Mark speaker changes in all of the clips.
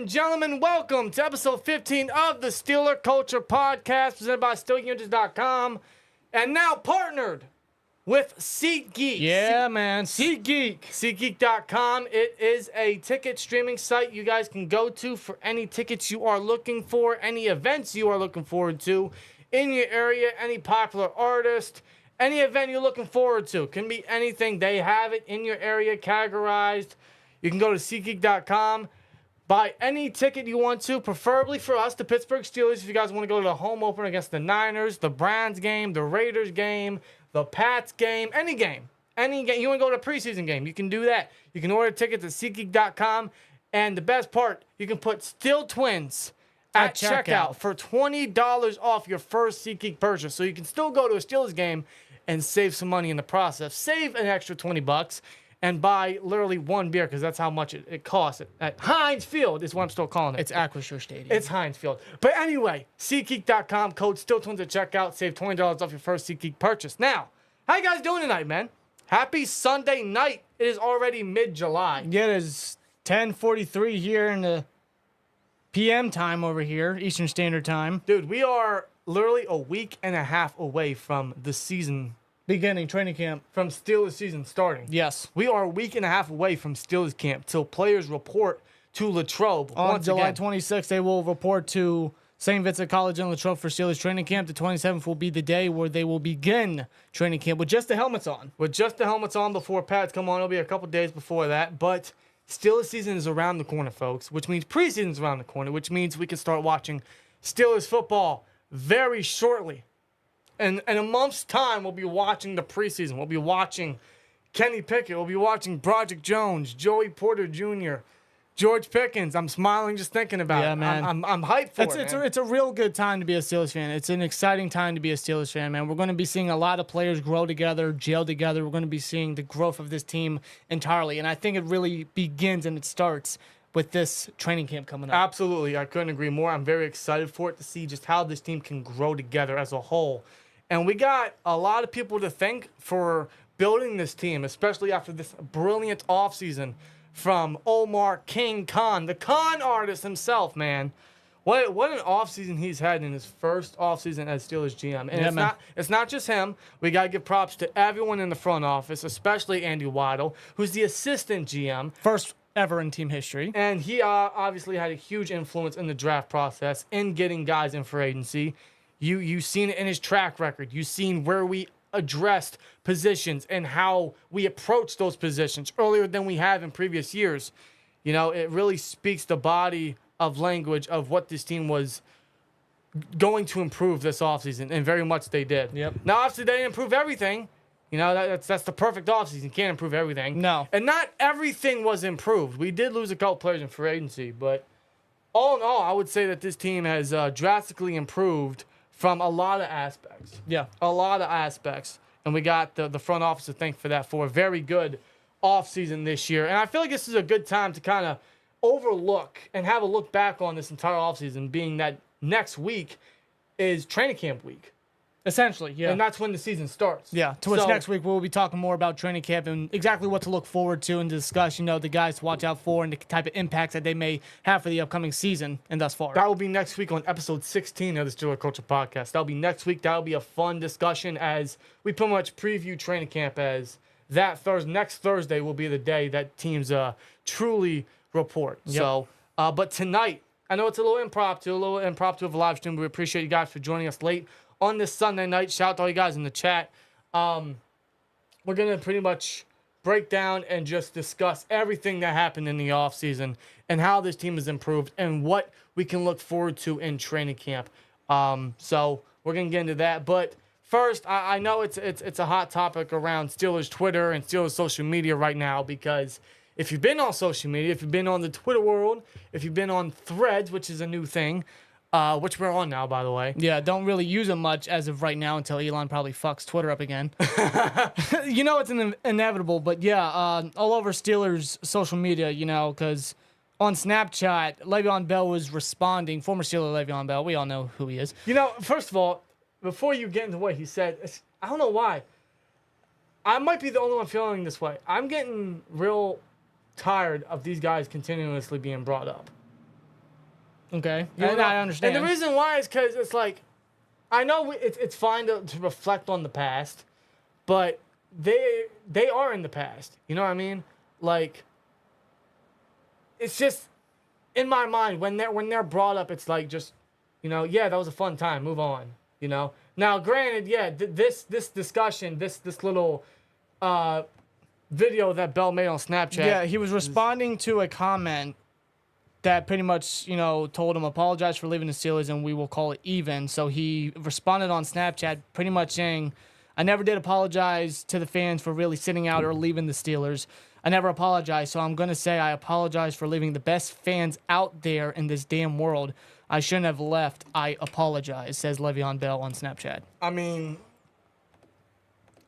Speaker 1: and gentlemen, welcome to episode 15 of the Steeler Culture Podcast, presented by SteelTwins.com, and now partnered with SeatGeek.
Speaker 2: Yeah, man, SeatGeek.
Speaker 1: SeatGeek.com. It is a ticket streaming site you guys can go to for any tickets you are looking for, any events you are looking forward to in your area, any popular artist, any event you're looking forward to. Can be anything. They have it in your area categorized. You can go to SeatGeek.com. Buy any ticket you want to, preferably for us, the Pittsburgh Steelers. If you guys want to go to the home opener against the Niners, the Browns game, the Raiders game, the Pats game, any game. Any game. You want to go to a preseason game, you can do that. You can order tickets at SeatGeek.com. And the best part, you can put SteelTwins at checkout for $20 off your first SeatGeek purchase. So you can still go to a Steelers game and save some money in the process. Save an extra $20. And buy literally one beer because that's how much it costs at Heinz Field is what I'm still calling it.
Speaker 2: It's Acrisure Stadium.
Speaker 1: It's Heinz Field. But anyway, SeatGeek.com, code SteelTwins at checkout. Save $20 off your first SeatGeek purchase. Now, how you guys doing tonight, man? Happy Sunday night. It is already mid-July.
Speaker 2: Yeah, it is 10:43 here in the PM time over here, Eastern Standard Time.
Speaker 1: Dude, we are literally a week and a half away from the season
Speaker 2: beginning, training camp.
Speaker 1: From Steelers season starting.
Speaker 2: Yes.
Speaker 1: We are a week and a half away from Steelers camp till players report to Latrobe.
Speaker 2: On July 26th, they will report to St. Vincent College in Latrobe for Steelers training camp. The 27th will be the day where they will begin training camp with just the helmets on.
Speaker 1: With just the helmets on before pads come on. It'll be a couple days before that. But Steelers season is around the corner, folks, which means preseason is around the corner, which means we can start watching Steelers football very shortly. And in a month's time, we'll be watching the preseason. We'll be watching Kenny Pickett. We'll be watching Broderick Jones, Joey Porter Jr., George Pickens. I'm smiling just thinking about it.
Speaker 2: Man.
Speaker 1: I'm hyped for it,
Speaker 2: It's a real good time to be a Steelers fan. It's an exciting time to be a Steelers fan, man. We're going to be seeing a lot of players grow together, gel together. We're going to be seeing the growth of this team entirely. And I think it really begins and it starts with this training camp coming up.
Speaker 1: Absolutely. I couldn't agree more. I'm very excited for it to see just how this team can grow together as a whole. And we got a lot of people to thank for building this team, especially after this brilliant offseason from Omar Khan, the Khan artist himself, man. What an offseason he's had in his first offseason as Steelers GM. And it's not just him. We got to give props to everyone in the front office, especially Andy Waddle, who's the assistant GM.
Speaker 2: First ever in team history.
Speaker 1: And he obviously had a huge influence in the draft process, in getting guys in for agency. You've seen it in his track record. You've seen where we addressed positions and how we approached those positions earlier than we have in previous years. You know, it really speaks the body of language of what this team was going to improve this offseason, and very much they did.
Speaker 2: Yep.
Speaker 1: Now, obviously, they didn't improve everything. You know, that's the perfect offseason. You can't improve everything.
Speaker 2: No.
Speaker 1: And not everything was improved. We did lose a couple players in free agency, but all in all, I would say that this team has drastically improved from a lot of aspects.
Speaker 2: Yeah.
Speaker 1: A lot of aspects. And we got the front office to thank for that, for a very good offseason this year. And I feel like this is a good time to kind of overlook and have a look back on this entire offseason, being that next week is training camp week.
Speaker 2: Essentially, yeah.
Speaker 1: And that's when the season starts.
Speaker 2: Yeah. To which next week we'll be talking more about training camp and exactly what to look forward to and discuss, you know, the guys to watch out for and the type of impacts that they may have for the upcoming season and thus far.
Speaker 1: That will be next week on episode 16 of the Steelers Culture Podcast. That'll be next week. That'll be a fun discussion as we pretty much preview training camp, as that next Thursday will be the day that teams truly report.
Speaker 2: Yep.
Speaker 1: So, but tonight, I know it's a little impromptu of a live stream, but we appreciate you guys for joining us late on this Sunday night. Shout out to all you guys in the chat. We're going to pretty much break down and just discuss everything that happened in the offseason and how this team has improved and what we can look forward to in training camp. So we're going to get into that. But first, I know it's a hot topic around Steelers Twitter and Steelers social media right now, because if you've been on social media, if you've been on the Twitter world, if you've been on Threads, which is a new thing, which we're on now, by the way.
Speaker 2: Yeah, don't really use them much as of right now until Elon probably fucks Twitter up again. You know, it's inevitable, but yeah, all over Steelers social media, you know, because on Snapchat, Le'Veon Bell was responding, former Steeler Le'Veon Bell. We all know who he is.
Speaker 1: You know, first of all, before you get into what he said, I don't know why. I might be the only one feeling this way. I'm getting real tired of these guys continuously being brought up.
Speaker 2: Okay.
Speaker 1: You know?
Speaker 2: I understand.
Speaker 1: And the reason why is because it's like, I know it's fine to reflect on the past, but they are in the past. You know what I mean? Like, it's just in my mind when they're brought up, it's like just, yeah, that was a fun time. Move on. Now, granted, yeah, this discussion, this little video that Bell made on Snapchat.
Speaker 2: Yeah, he was responding to a comment that pretty much, told him apologize for leaving the Steelers and we will call it even. So he responded on Snapchat pretty much saying, I never did apologize to the fans for really sitting out or leaving the Steelers. I never apologized, so I'm going to say I apologize for leaving the best fans out there in this damn world. I shouldn't have left. I apologize, says Le'Veon Bell on Snapchat.
Speaker 1: I mean,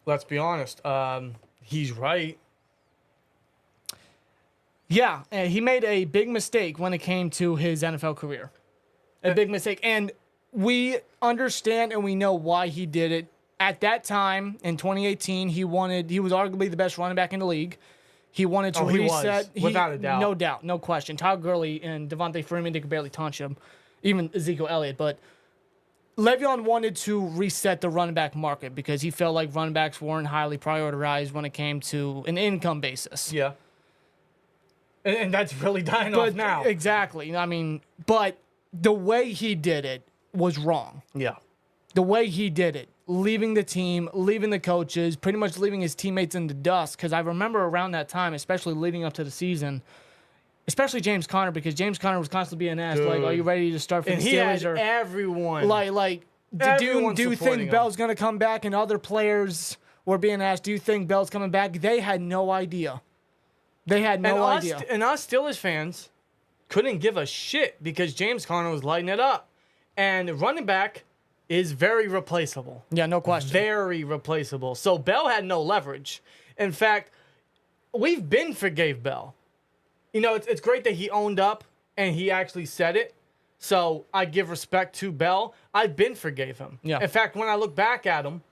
Speaker 1: let's be honest. He's right.
Speaker 2: Yeah, and he made a big mistake when it came to his NFL career. A big mistake. And we understand and we know why he did it. At that time, in 2018, he was arguably the best running back in the league. He wanted to reset.
Speaker 1: He was, without a doubt.
Speaker 2: No doubt, no question. Todd Gurley and Devontae Freeman, they could barely touch him. Even Ezekiel Elliott. But Le'Veon wanted to reset the running back market because he felt like running backs weren't highly prioritized when it came to an income basis.
Speaker 1: Yeah. And that's really dying off now.
Speaker 2: Exactly. I mean, but the way he did it was wrong.
Speaker 1: Yeah.
Speaker 2: The way he did it, leaving the team, leaving the coaches, pretty much leaving his teammates in the dust. Because I remember around that time, especially leading up to the season, especially James Conner, because James Conner was constantly being asked, like, are you ready to start for the Steelers?
Speaker 1: He had everyone.
Speaker 2: Do you think Bell's going to come back? And other players were being asked, do you think Bell's coming back? They had no idea. They had no idea.
Speaker 1: And us Steelers fans couldn't give a shit because James Conner was lighting it up. And running back is very replaceable.
Speaker 2: Yeah, no question.
Speaker 1: Very replaceable. So Bell had no leverage. In fact, we've been forgave Bell. It's great that he owned up and he actually said it. So I give respect to Bell. I've been forgave him.
Speaker 2: Yeah.
Speaker 1: In fact, when I look back at him,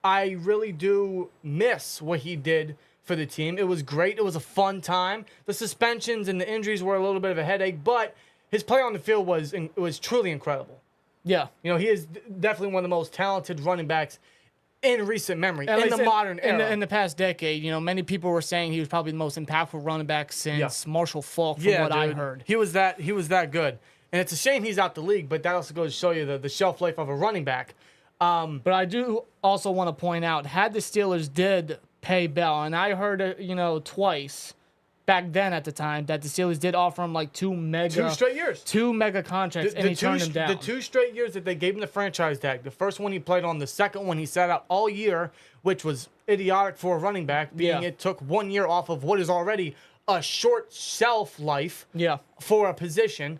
Speaker 1: I really do miss what he did for the team. It was great. It was a fun time. The suspensions and the injuries were a little bit of a headache, but his play on the field was truly incredible.
Speaker 2: Yeah.
Speaker 1: He is definitely one of the most talented running backs in recent memory, in the modern era.
Speaker 2: In the past decade, many people were saying he was probably the most impactful running back since Marshall Faulk, from what I heard.
Speaker 1: He was that good. And it's a shame he's out the league, but that also goes to show you the shelf life of a running back.
Speaker 2: But I do also want to point out, had the Steelers did pay Bell, and I heard it, twice back then at the time that the Steelers did offer him like 2 straight years, 2 mega contracts, and he turned them down.
Speaker 1: The 2 straight years that they gave him the franchise tag, the first one he played on, the second one he sat out all year, which was idiotic for a running back, being it took 1 year off of what is already a short shelf life for a position.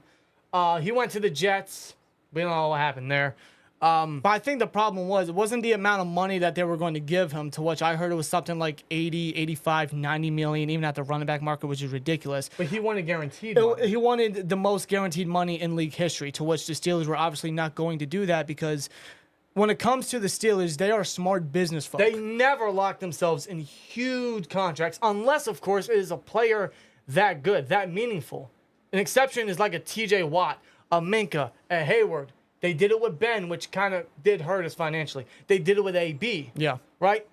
Speaker 1: He went to the Jets. We don't know what happened there.
Speaker 2: But I think the problem it wasn't the amount of money that they were going to give him, to which I heard it was something like 80, 85, 90 million, even at the running back market, which is ridiculous.
Speaker 1: But he wanted guaranteed money.
Speaker 2: He wanted the most guaranteed money in league history, to which the Steelers were obviously not going to do that because when it comes to the Steelers, they are smart business folk.
Speaker 1: They never lock themselves in huge contracts unless, of course, it is a player that good, that meaningful. An exception is like a TJ Watt, a Minka, a Hayward. They did it with Ben, which kind of did hurt us financially. They did it with AB.
Speaker 2: Yeah.
Speaker 1: Right?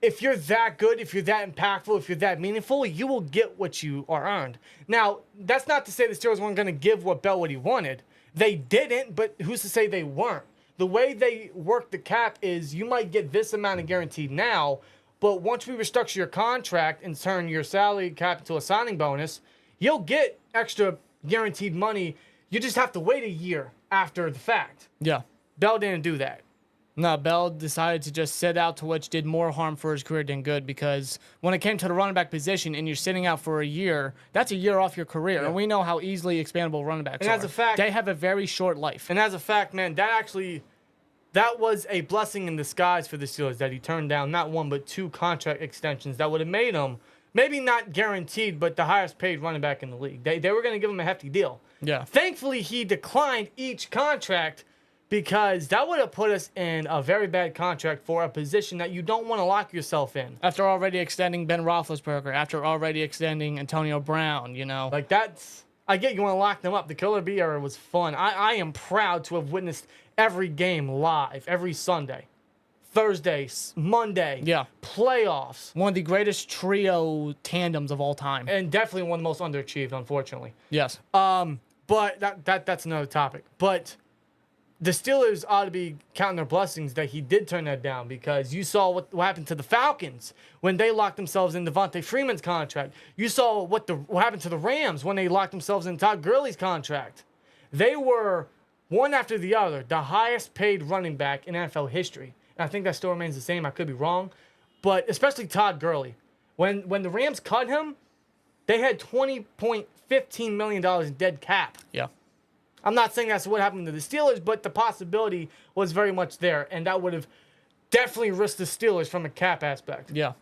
Speaker 1: If you're that good, if you're that impactful, if you're that meaningful, you will get what you are earned. Now, that's not to say the Steelers weren't going to give Bell what he wanted. They didn't, but who's to say they weren't? The way they work the cap is you might get this amount of guaranteed now, but once we restructure your contract and turn your salary cap into a signing bonus, you'll get extra guaranteed money. You just have to wait a year after the fact.
Speaker 2: Yeah.
Speaker 1: Bell didn't do that.
Speaker 2: No, Bell decided to just sit out, to which did more harm for his career than good, because when it came to the running back position and you're sitting out for a year, that's a year off your career. Yeah. And we know how easily expandable running backs are.
Speaker 1: And as a fact,
Speaker 2: they have a very short life.
Speaker 1: And as a fact, man, that was a blessing in disguise for the Steelers that he turned down not 1 but 2 contract extensions that would have made him maybe not guaranteed, but the highest paid running back in the league. They were going to give him a hefty deal.
Speaker 2: Yeah.
Speaker 1: Thankfully, he declined each contract because that would have put us in a very bad contract for a position that you don't want to lock yourself in.
Speaker 2: After already extending Ben Roethlisberger, after already extending Antonio Brown,
Speaker 1: Like, that's... I get you want to lock them up. The Killer Bee era was fun. I am proud to have witnessed every game live, every Sunday, Thursday, Monday, playoffs.
Speaker 2: One of the greatest trio tandems of all time.
Speaker 1: And definitely one of the most underachieved, unfortunately.
Speaker 2: Yes.
Speaker 1: But that's another topic. But the Steelers ought to be counting their blessings that he did turn that down, because you saw what happened to the Falcons when they locked themselves in Devontae Freeman's contract. You saw what happened to the Rams when they locked themselves in Todd Gurley's contract. They were, one after the other, the highest paid running back in NFL history. And I think that still remains the same. I could be wrong. But especially Todd Gurley. When the Rams cut him, they had $20.15 million in dead cap.
Speaker 2: Yeah.
Speaker 1: I'm not saying that's what happened to the Steelers, but the possibility was very much there, and that would have definitely risked the Steelers from a cap aspect.
Speaker 2: Yeah.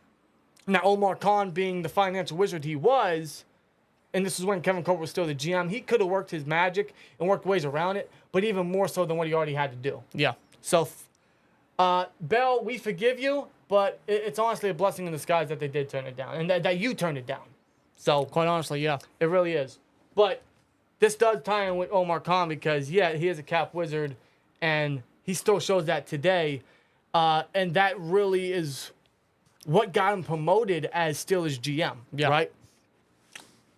Speaker 1: Now, Omar Khan, being the financial wizard he was, and this is when Kevin Colbert was still the GM, he could have worked his magic and worked ways around it, but even more so than what he already had to do.
Speaker 2: Yeah.
Speaker 1: So, Bell, we forgive you, but it's honestly a blessing in disguise that they did turn it down, and that you turned it down. So,
Speaker 2: Quite honestly, yeah.
Speaker 1: it really is. But this does tie in with Omar Khan because, he is a cap wizard, and he still shows that today. And that really is what got him promoted as Steelers GM, right?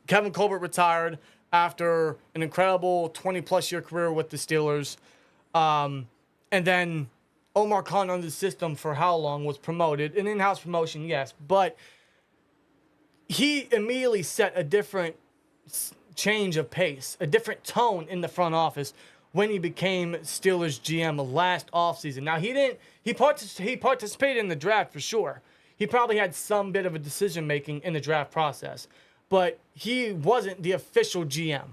Speaker 1: Kevin Colbert retired after an incredible 20-plus year career with the Steelers. And then Omar Khan under the system for how long was promoted? An in-house promotion, yes. But he immediately set a different change of pace, a different tone in the front office when he became Steelers GM last offseason. Now, he participated in the draft for sure. He probably had some bit of a decision-making in the draft process, but he wasn't the official GM.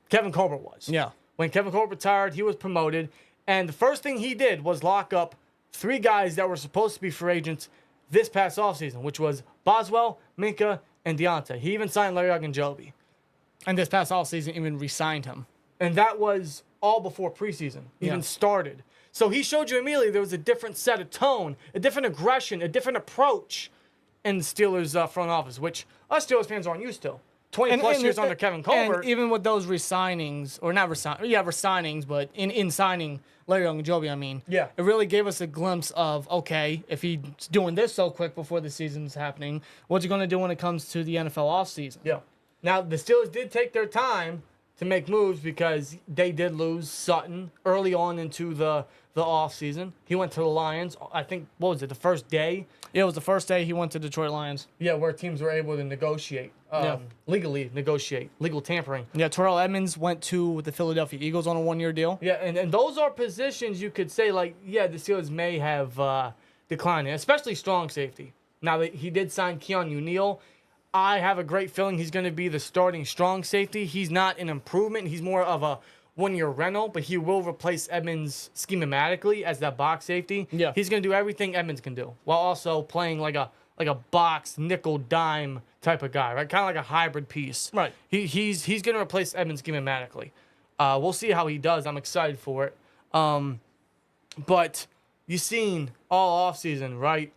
Speaker 1: Kevin Colbert was.
Speaker 2: Yeah.
Speaker 1: When Kevin Colbert retired, he was promoted, and the first thing he did was lock up 3 guys that were supposed to be free agents this past offseason, which was Boswell, Minka, and Deontay. He even signed Larry Ogunjobi.
Speaker 2: And this past offseason even re-signed him.
Speaker 1: And that was all before preseason even started. So he showed you immediately there was a different set of tone, a different aggression, a different approach in the Steelers' front office, which us Steelers fans aren't used to. 20-plus years under Kevin Colbert.
Speaker 2: And even with those re-signings, or not re-signings, but in signing Larry Ogunjobi, I mean, it really gave us a glimpse of, okay, if he's doing this so quick before the season's happening, what's he going to do when it comes to the NFL offseason?
Speaker 1: Yeah. Now, the Steelers did take their time to make moves because they did lose Sutton early on into the offseason. He went to the Lions, I think, what was it, the first day?
Speaker 2: Yeah, it was the first day he went to Detroit Lions.
Speaker 1: Yeah, where teams were able to negotiate, legally negotiate, legal tampering.
Speaker 2: Yeah, Terrell Edmonds went to the Philadelphia Eagles on a 1-year deal.
Speaker 1: Yeah, and those are positions you could say, like, the Steelers may have declined in, especially strong safety. Now, he did sign Keanu Neal. I have a great feeling he's going to be the starting strong safety. He's not an improvement. He's more of a 1-year rental, but he will replace Edmonds schematically as that box safety.
Speaker 2: Yeah.
Speaker 1: He's going to do everything Edmonds can do while also playing like a box nickel dime type of guy, right? Kind of like a hybrid piece.
Speaker 2: Right.
Speaker 1: He's going to replace Edmonds schematically. We'll see how he does. I'm excited for it. But you've seen all offseason, right?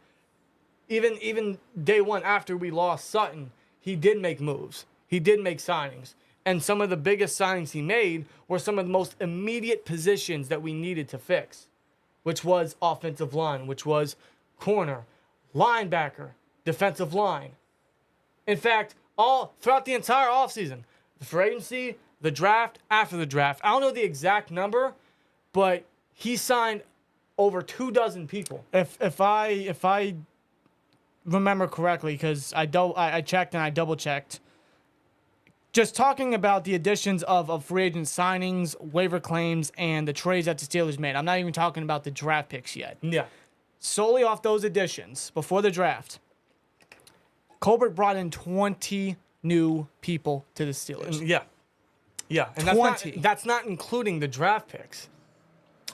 Speaker 1: Even day one after we lost Sutton, he did make moves. He did make signings. And some of the biggest signings he made were some of the most immediate positions that we needed to fix, which was offensive line, which was corner, linebacker, defensive line. In fact, all throughout the entire offseason, the free agency, the draft, after the draft, I don't know the exact number, but he signed over 24 people.
Speaker 2: If I remember correctly, because I checked and I double checked. Just talking about the additions of free agent signings, waiver claims, and the trades that the Steelers made. I'm not even talking about the draft picks yet.
Speaker 1: Yeah.
Speaker 2: Solely off those additions before the draft, Colbert brought in 20 new people to the Steelers.
Speaker 1: Yeah. Yeah. And
Speaker 2: 20.
Speaker 1: That's not including the draft picks.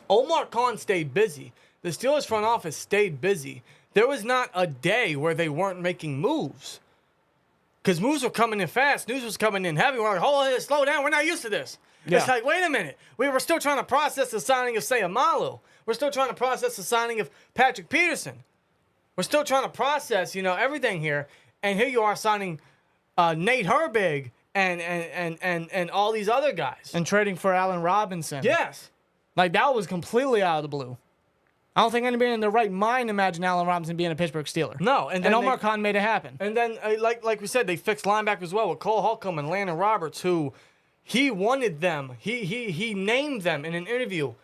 Speaker 1: Omar Khan stayed busy. The Steelers front office stayed busy. There was not a day where they weren't making moves. Because moves were coming in fast. News was coming in heavy. We're like, hold on, slow down. We're not used to this. Yeah. It's like, wait a minute. We were still trying to process the signing of, say, Amalu. We're still trying to process the signing of Patrick Peterson. We're still trying to process, everything here. And here you are signing Nate Herbig and all these other guys.
Speaker 2: And trading for Allen Robinson.
Speaker 1: Yes.
Speaker 2: Like, that was completely out of the blue. I don't think anybody in their right mind imagined Allen Robinson being a Pittsburgh Steeler.
Speaker 1: No.
Speaker 2: And Omar Khan made it happen.
Speaker 1: And then, like we said, they fixed linebackers as well with Cole Holcomb and Landon Roberts, who he wanted them. He named them in an interview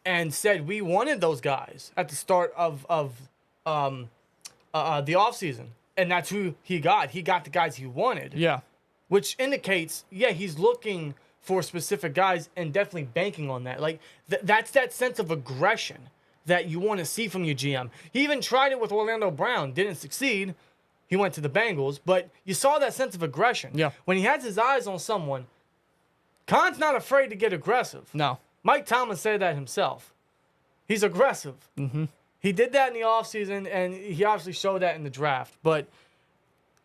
Speaker 1: and said, we wanted those guys at the start of the offseason. And that's who he got. He got the guys he wanted.
Speaker 2: Yeah.
Speaker 1: Which indicates, he's looking for specific guys and definitely banking on that. Like, that's that sense of aggression that you want to see from your GM. He even tried it with Orlando Brown. Didn't succeed. He went to the Bengals. But you saw that sense of aggression.
Speaker 2: Yeah.
Speaker 1: When he has his eyes on someone, Khan's not afraid to get aggressive.
Speaker 2: No.
Speaker 1: Mike Tomlin said that himself. He's aggressive.
Speaker 2: Mm-hmm.
Speaker 1: He did that in the offseason, and he obviously showed that in the draft. But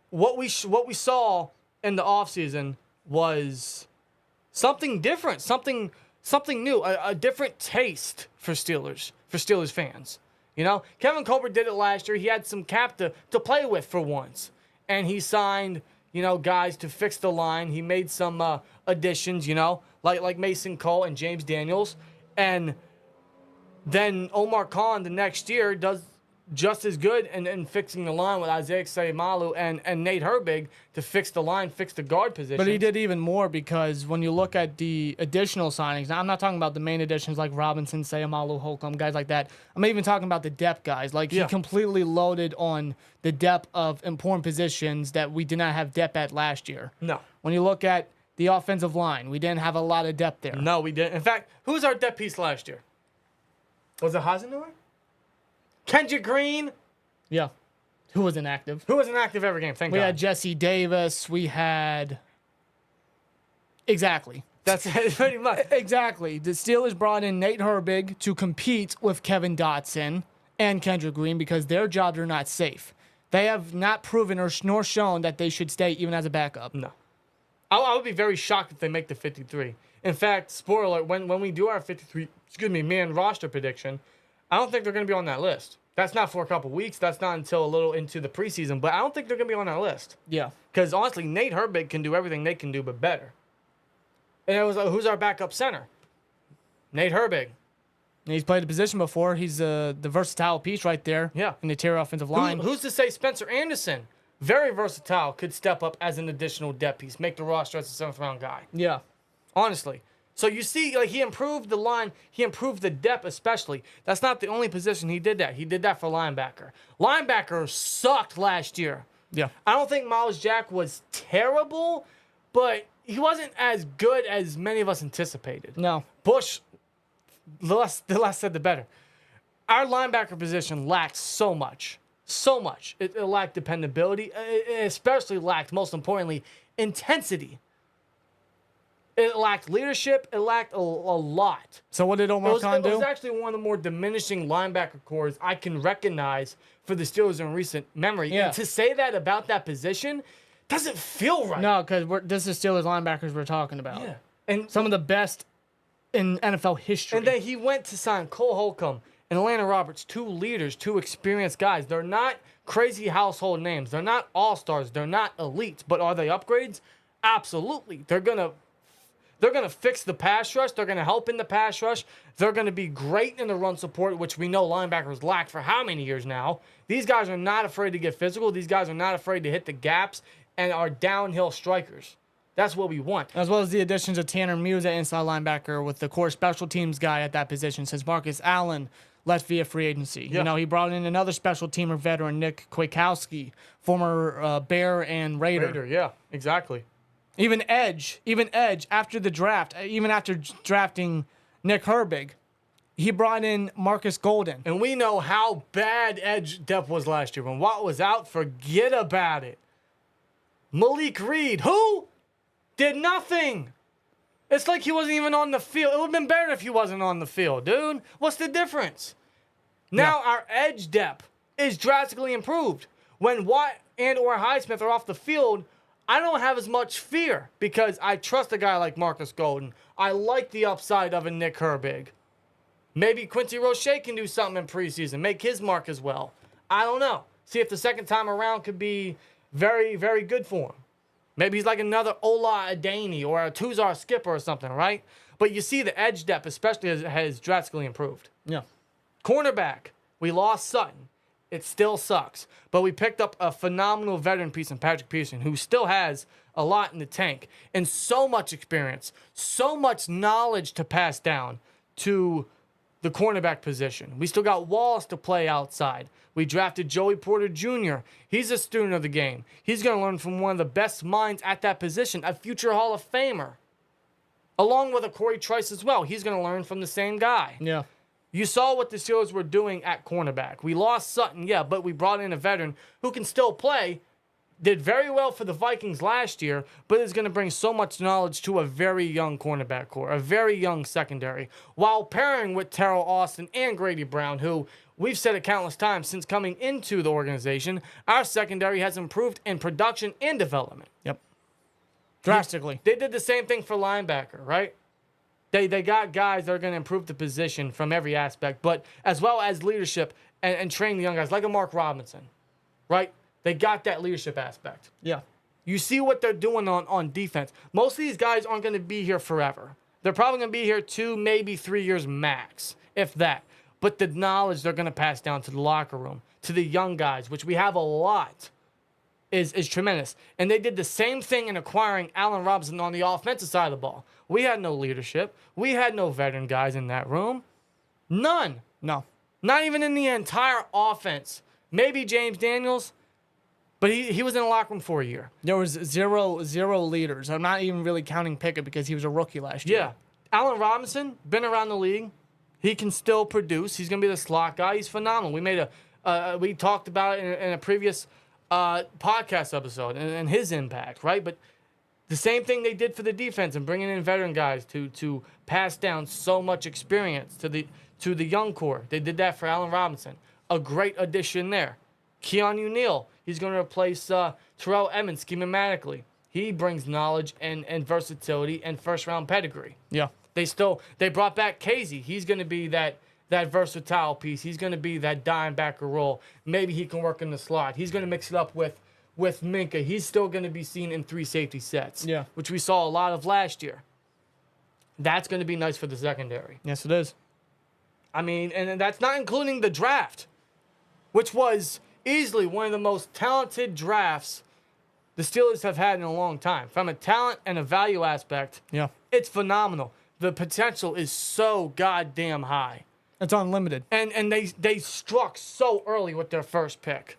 Speaker 1: what we saw in the offseason was something different, something new, a different taste for Steelers fans. You know, Kevin Colbert did it last year. He had some cap to play with for once. And he signed, guys to fix the line. He made some additions, like Mason Cole and James Daniels. And then Omar Khan the next year does just as good in fixing the line with Isaiah Sayamalu and Nate Herbig to fix the line, fix the guard position.
Speaker 2: But he did even more because when you look at the additional signings, now I'm not talking about the main additions like Robinson, Sayamalu, Holcomb, guys like that. I'm even talking about the depth guys. Like, he completely loaded on the depth of important positions that we did not have depth at last year.
Speaker 1: No.
Speaker 2: When you look at the offensive line, we didn't have a lot of depth there.
Speaker 1: No, we didn't. In fact, who was our depth piece last year? Was it Hasenauer? Kendrick Green?
Speaker 2: Yeah. Who was inactive?
Speaker 1: Who was inactive every game? Thank God.
Speaker 2: We had Jesse Davis. We had... Exactly.
Speaker 1: That's it, pretty much.
Speaker 2: Exactly. The Steelers brought in Nate Herbig to compete with Kevin Dotson and Kendrick Green because their jobs are not safe. They have not proven nor shown that they should stay even as a backup.
Speaker 1: No. I would be very shocked if they make the 53. In fact, spoiler alert, when we do our 53, man roster prediction, I don't think they're going to be on that list. That's not for a couple weeks. That's not until a little into the preseason. But I don't think they're going to be on that list.
Speaker 2: Yeah.
Speaker 1: Because, honestly, Nate Herbig can do everything they can do, but better. And it was who's our backup center? Nate Herbig.
Speaker 2: And he's played the position before. He's the versatile piece right there.
Speaker 1: Yeah.
Speaker 2: In the interior offensive line.
Speaker 1: Who's to say Spencer Anderson, very versatile, could step up as an additional depth piece, make the roster as a seventh-round guy?
Speaker 2: Yeah.
Speaker 1: Honestly. So you see, like, he improved the line. He improved the depth especially. That's not the only position he did that. He did that for linebacker. Linebacker sucked last year.
Speaker 2: Yeah.
Speaker 1: I don't think Miles Jack was terrible, but he wasn't as good as many of us anticipated.
Speaker 2: No.
Speaker 1: Bush, the less said, the better. Our linebacker position lacked so much. So much. It lacked dependability. It especially lacked, most importantly, intensity. It lacked leadership. It lacked a lot.
Speaker 2: So what did Omar Khan do?
Speaker 1: It was actually one of the more diminishing linebacker cores I can recognize for the Steelers in recent memory.
Speaker 2: Yeah.
Speaker 1: And to say that about that position doesn't feel right.
Speaker 2: No, because this is Steelers linebackers we're talking about.
Speaker 1: Yeah. And
Speaker 2: some of the best in NFL history.
Speaker 1: And then he went to sign Cole Holcomb and Landon Roberts, two leaders, two experienced guys. They're not crazy household names. They're not all-stars. They're not elites. But are they upgrades? Absolutely. They're gonna fix the pass rush. They're going to help in the pass rush. They're going to be great in the run support, which we know linebackers lacked for how many years now. These guys are not afraid to get physical. These guys are not afraid to hit the gaps and are downhill strikers. That's what we want.
Speaker 2: As well as the additions of Tanner Muse at inside linebacker with the core special teams guy at that position since Marcus Allen left via free agency.
Speaker 1: Yeah.
Speaker 2: You know, he brought in another special teamer veteran, Nick Kwiatkowski, former Bear and Raider.
Speaker 1: Yeah, exactly.
Speaker 2: Even Edge, after the draft, even after drafting Nick Herbig, he brought in Marcus Golden.
Speaker 1: And we know how bad Edge depth was last year. When Watt was out, forget about it. Malik Reed, who did nothing. It's like he wasn't even on the field. It would have been better if he wasn't on the field, dude. What's the difference? Now our edge depth is drastically improved. When Watt and or Highsmith are off the field, I don't have as much fear because I trust a guy like Marcus Golden. I like the upside of a Nick Herbig. Maybe Quincy Roche can do something in preseason, make his mark as well. I don't know. See if the second time around could be very, very good for him. Maybe he's like another Ola Adani or a Tuzar Skipper or something, right? But you see the edge depth, especially, has drastically improved.
Speaker 2: Yeah.
Speaker 1: Cornerback, we lost Sutton. It still sucks. But we picked up a phenomenal veteran piece in Patrick Peterson, who still has a lot in the tank and so much experience, so much knowledge to pass down to the cornerback position. We still got Wallace to play outside. We drafted Joey Porter Jr. He's a student of the game. He's going to learn from one of the best minds at that position, a future Hall of Famer. Along with a Corey Trice as well. He's going to learn from the same guy.
Speaker 2: Yeah.
Speaker 1: You saw what the Steelers were doing at cornerback. We lost Sutton, yeah, but we brought in a veteran who can still play. Did very well for the Vikings last year, but is going to bring so much knowledge to a very young cornerback core, a very young secondary, while pairing with Terrell Austin and Grady Brown, who we've said it countless times since coming into the organization, our secondary has improved in production and development.
Speaker 2: Yep. Drastically.
Speaker 1: They did the same thing for linebacker, right? They got guys that are going to improve the position from every aspect, but as well as leadership and train the young guys, like a Mark Robinson, right? They got that leadership aspect.
Speaker 2: Yeah.
Speaker 1: You see what they're doing on defense. Most of these guys aren't going to be here forever. They're probably going to be here 2, maybe 3 years max, if that. But the knowledge they're going to pass down to the locker room, to the young guys, which we have a lot, is tremendous. And they did the same thing in acquiring Allen Robinson on the offensive side of the ball. We had no leadership. We had no veteran guys in that room. None.
Speaker 2: No.
Speaker 1: Not even in the entire offense. Maybe James Daniels, but he was in the locker room for a year.
Speaker 2: There was zero leaders. I'm not even really counting Pickett because he was a rookie last year.
Speaker 1: Yeah. Allen Robinson, been around the league. He can still produce. He's going to be the slot guy. He's phenomenal. We talked about it in a previous podcast episode and his impact, right? But the same thing they did for the defense and bringing in veteran guys to pass down so much experience to the young core. They did that for Allen Robinson. A great addition there. Keanu Neal, he's going to replace Terrell Edmonds schematically. He brings knowledge and versatility and first-round pedigree.
Speaker 2: Yeah.
Speaker 1: They brought back Casey. He's going to be that versatile piece. He's going to be that dime backer role. Maybe he can work in the slot. He's going to mix it up with Minka. He's still going to be seen in 3 safety sets,
Speaker 2: yeah,
Speaker 1: which we saw a lot of last year. That's going to be nice for the secondary.
Speaker 2: Yes, it is.
Speaker 1: I mean, and that's not including the draft, which was easily one of the most talented drafts the Steelers have had in a long time. From a talent and a value aspect,
Speaker 2: yeah,
Speaker 1: it's phenomenal. The potential is so goddamn high.
Speaker 2: It's unlimited.
Speaker 1: And they struck so early with their first pick,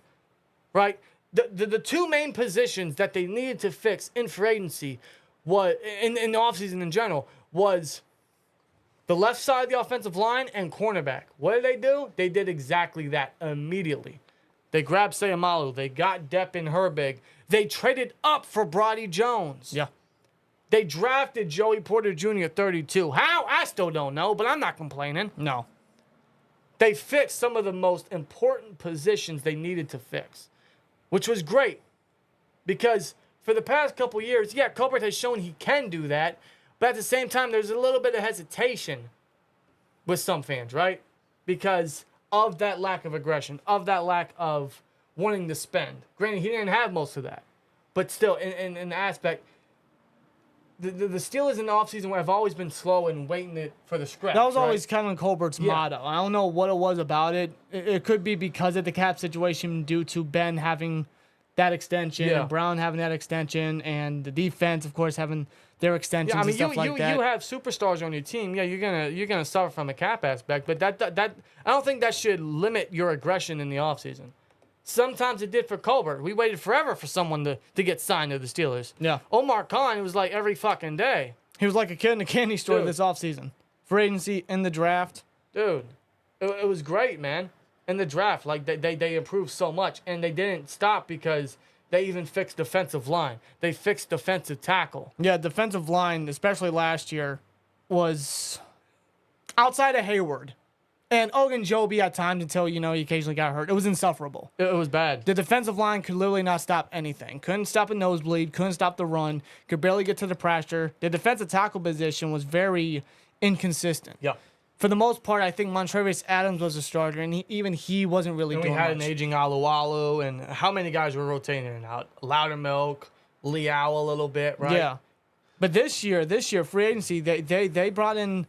Speaker 1: right? The 2 main positions that they needed to fix in free agency, in the offseason in general, was the left side of the offensive line and cornerback. What did they do? They did exactly that immediately. They grabbed Sayamalu. They got Depp and Herbig. They traded up for Broddy Jones.
Speaker 2: Yeah.
Speaker 1: They drafted Joey Porter Jr. 32. How? I still don't know, but I'm not complaining.
Speaker 2: No.
Speaker 1: They fixed some of the most important positions they needed to fix, which was great because for the past couple years, yeah, Colbert has shown he can do that, but at the same time, there's a little bit of hesitation with some fans, right? Because of that lack of aggression, of that lack of wanting to spend. Granted, he didn't have most of that, but still, in the aspect, the Steelers in the offseason have always been slow and waiting for the scratch.
Speaker 2: That was
Speaker 1: right?
Speaker 2: always Kevin Colbert's motto. I don't know what it was about it. It could be because of the cap situation due to Ben having that extension and Brown having that extension and the defense, of course, having their extensions and stuff like that.
Speaker 1: You have superstars on your team. Yeah, you're gonna suffer from a cap aspect, but that I don't think that should limit your aggression in the offseason. Sometimes it did for Colbert. We waited forever for someone to get signed to the Steelers.
Speaker 2: Yeah.
Speaker 1: Omar Khan, it was like every fucking day.
Speaker 2: He was like a kid in a candy store this offseason. Free agency, in the draft.
Speaker 1: Dude, it was great, man. In the draft, like they improved so much, and they didn't stop because they even fixed defensive line. They fixed defensive tackle.
Speaker 2: Yeah, defensive line, especially last year, was outside of Hayward. And Ogunjobi at times until, he occasionally got hurt. It was insufferable.
Speaker 1: It was bad.
Speaker 2: The defensive line could literally not stop anything. Couldn't stop a nosebleed. Couldn't stop the run. Could barely get to the pressure. The defensive tackle position was very inconsistent.
Speaker 1: Yeah.
Speaker 2: For the most part, I think Montravius Adams was a starter, and he wasn't really doing much.
Speaker 1: We had an aging Alualu, and how many guys were rotating in and out? Loudermilk, Liao a little bit, right?
Speaker 2: Yeah. But this year, free agency, they brought in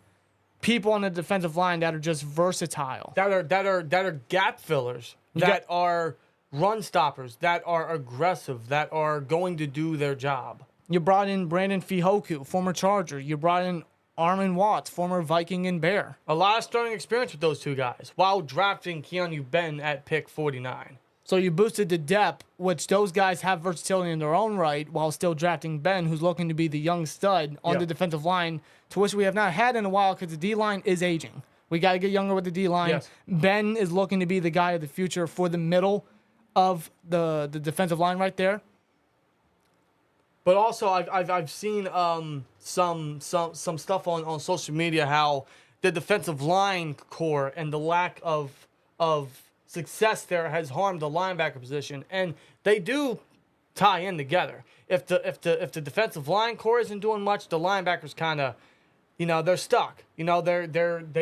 Speaker 2: people on the defensive line that are just versatile.
Speaker 1: That are gap fillers, that are run stoppers, that are aggressive, that are going to do their job.
Speaker 2: You brought in Brandon Fihoku, former Charger. You brought in Armin Watts, former Viking and Bear.
Speaker 1: A lot of starting experience with those two guys while drafting Keanu Ben at pick 49.
Speaker 2: So you boosted the depth, which those guys have versatility in their own right, while still drafting Ben, who's looking to be the young stud on the defensive line, to which we have not had in a while because the D-line is aging. We got to get younger with the D-line.
Speaker 1: Yes.
Speaker 2: Ben is looking to be the guy of the future for the middle of the defensive line right there.
Speaker 1: But also, I've seen some stuff on social media how the defensive line core and the lack of success there has harmed the linebacker position, and they do tie in together. If the defensive line core isn't doing much, the linebackers kind of, they're stuck. They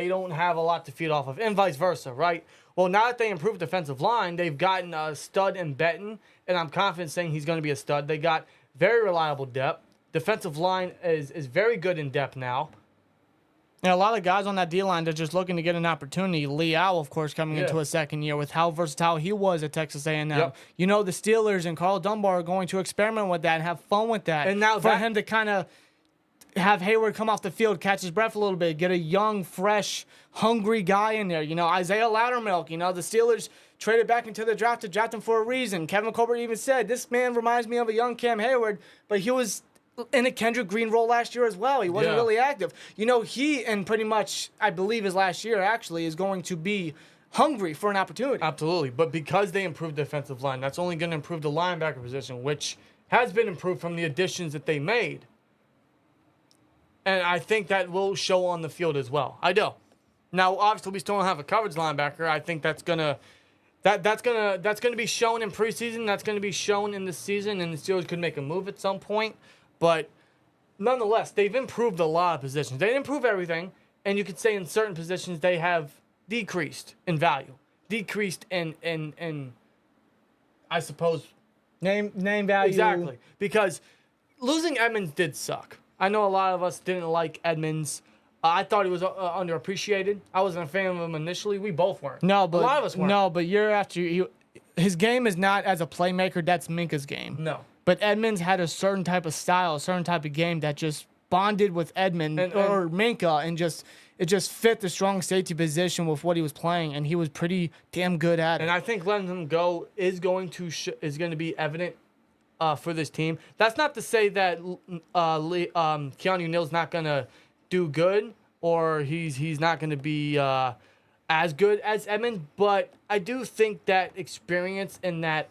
Speaker 1: don't have a lot to feed off of, and vice versa, right? Well, now that they improved defensive line, they've gotten a stud in Benton, and I'm confident saying he's going to be a stud. They got very reliable depth. Defensive line is very good in depth now.
Speaker 2: And a lot of guys on that D-line, they're just looking to get an opportunity. Liao, of course, coming into a second year with how versatile he was at Texas A&M.
Speaker 1: Yep.
Speaker 2: The Steelers and Carl Dunbar are going to experiment with that and have fun with that.
Speaker 1: And now
Speaker 2: for him to kind of have Hayward come off the field, catch his breath a little bit, get a young, fresh, hungry guy in there. Isaiah Loudermilk, the Steelers traded back into the draft to draft him for a reason. Kevin Colbert even said, this man reminds me of a young Cam Hayward, but he was in a Kendrick Green role last year as well. He wasn't really active. He, and pretty much, I believe his last year actually, is going to be hungry for an opportunity.
Speaker 1: Absolutely. But because they improved the defensive line, that's only going to improve the linebacker position, which has been improved from the additions that they made. And I think that will show on the field as well. I do. Now, obviously, we still don't have a coverage linebacker. I think that's gonna be shown in preseason. That's gonna be shown in the season, and the Steelers could make a move at some point. But nonetheless, they've improved a lot of positions. They didn't improve everything, and you could say in certain positions they have decreased in value, decreased in I suppose
Speaker 2: name value.
Speaker 1: Exactly, because losing Edmonds did suck. I know a lot of us didn't like Edmonds. I thought he was underappreciated. I wasn't a fan of him initially. We both weren't.
Speaker 2: No, but
Speaker 1: a lot of us weren't.
Speaker 2: No, but year after his game is not as a playmaker. That's Minka's game.
Speaker 1: No.
Speaker 2: But Edmonds had a certain type of style, a certain type of game that just bonded with Edmund or Minka, and it just fit the strong safety position with what he was playing, and he was pretty damn good at it.
Speaker 1: And I think letting him go is going to be evident for this team. That's not to say that Keanu Neal's not going to do good or he's not going to be as good as Edmonds, but I do think that experience and that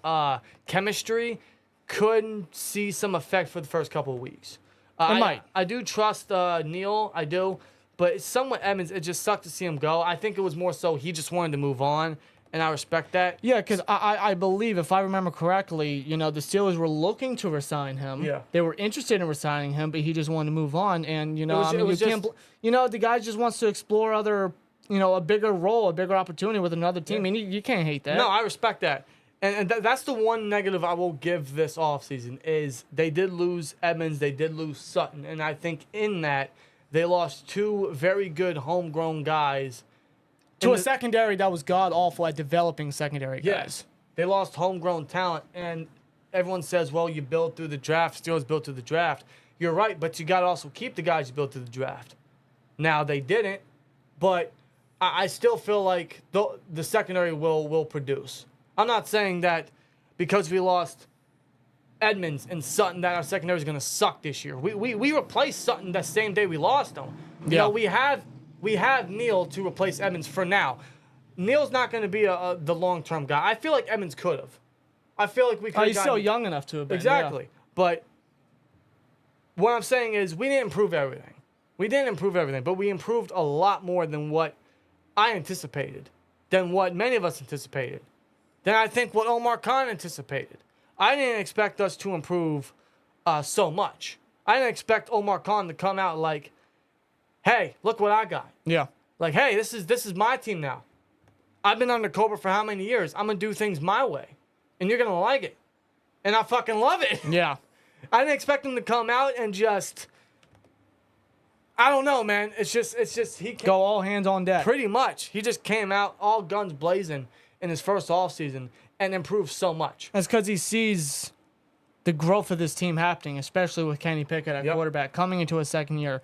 Speaker 1: chemistry could see some effect for the first couple of weeks. I do trust Neal, I do, but somewhat Edmonds, it just sucked to see him go. I think it was more so he just wanted to move on, and I respect that.
Speaker 2: Yeah, because I believe, if I remember correctly, the Steelers were looking to resign him.
Speaker 1: Yeah.
Speaker 2: They were interested in resigning him, but he just wanted to move on. And, the guy just wants to explore other, a bigger role, a bigger opportunity with another team.
Speaker 1: Yeah.
Speaker 2: I mean, you can't hate that.
Speaker 1: No, I respect that. And that's the one negative I will give this offseason is they did lose Edmonds, they did lose Sutton, and I think in that they lost two very good homegrown guys.
Speaker 2: To a secondary that was god-awful at developing secondary guys.
Speaker 1: Yes. They lost homegrown talent, and everyone says, well, you build through the draft, Steelers built through the draft. You're right, but you got to also keep the guys you built through the draft. Now, they didn't, but I still feel like the secondary will produce. I'm not saying that because we lost Edmonds and Sutton that our secondary is going to suck this year. We replaced Sutton the same day we lost him. We have Neal to replace Edmonds for now. Neal's not going to be the long-term guy. I feel like Edmonds could have. I feel like we could have.
Speaker 2: He's still young enough to have been.
Speaker 1: Exactly.
Speaker 2: Yeah.
Speaker 1: But what I'm saying is we didn't improve everything. We didn't improve everything, but we improved a lot more than what I anticipated, than what many of us anticipated, than I think what Omar Khan anticipated. I didn't expect us to improve so much. I didn't expect Omar Khan to come out like, hey, look what I got.
Speaker 2: Yeah.
Speaker 1: Like, hey, this is my team now. I've been under Cobra for how many years? I'm going to do things my way. And you're going to like it. And I fucking love it.
Speaker 2: Yeah.
Speaker 1: I didn't expect him to come out and just. I don't know, man. It's just he came,
Speaker 2: Go all hands on deck.
Speaker 1: pretty much. He just came out all guns blazing in his first offseason and improved so much.
Speaker 2: That's because he sees the growth of this team happening, especially with Kenny Pickett at quarterback coming into his second year.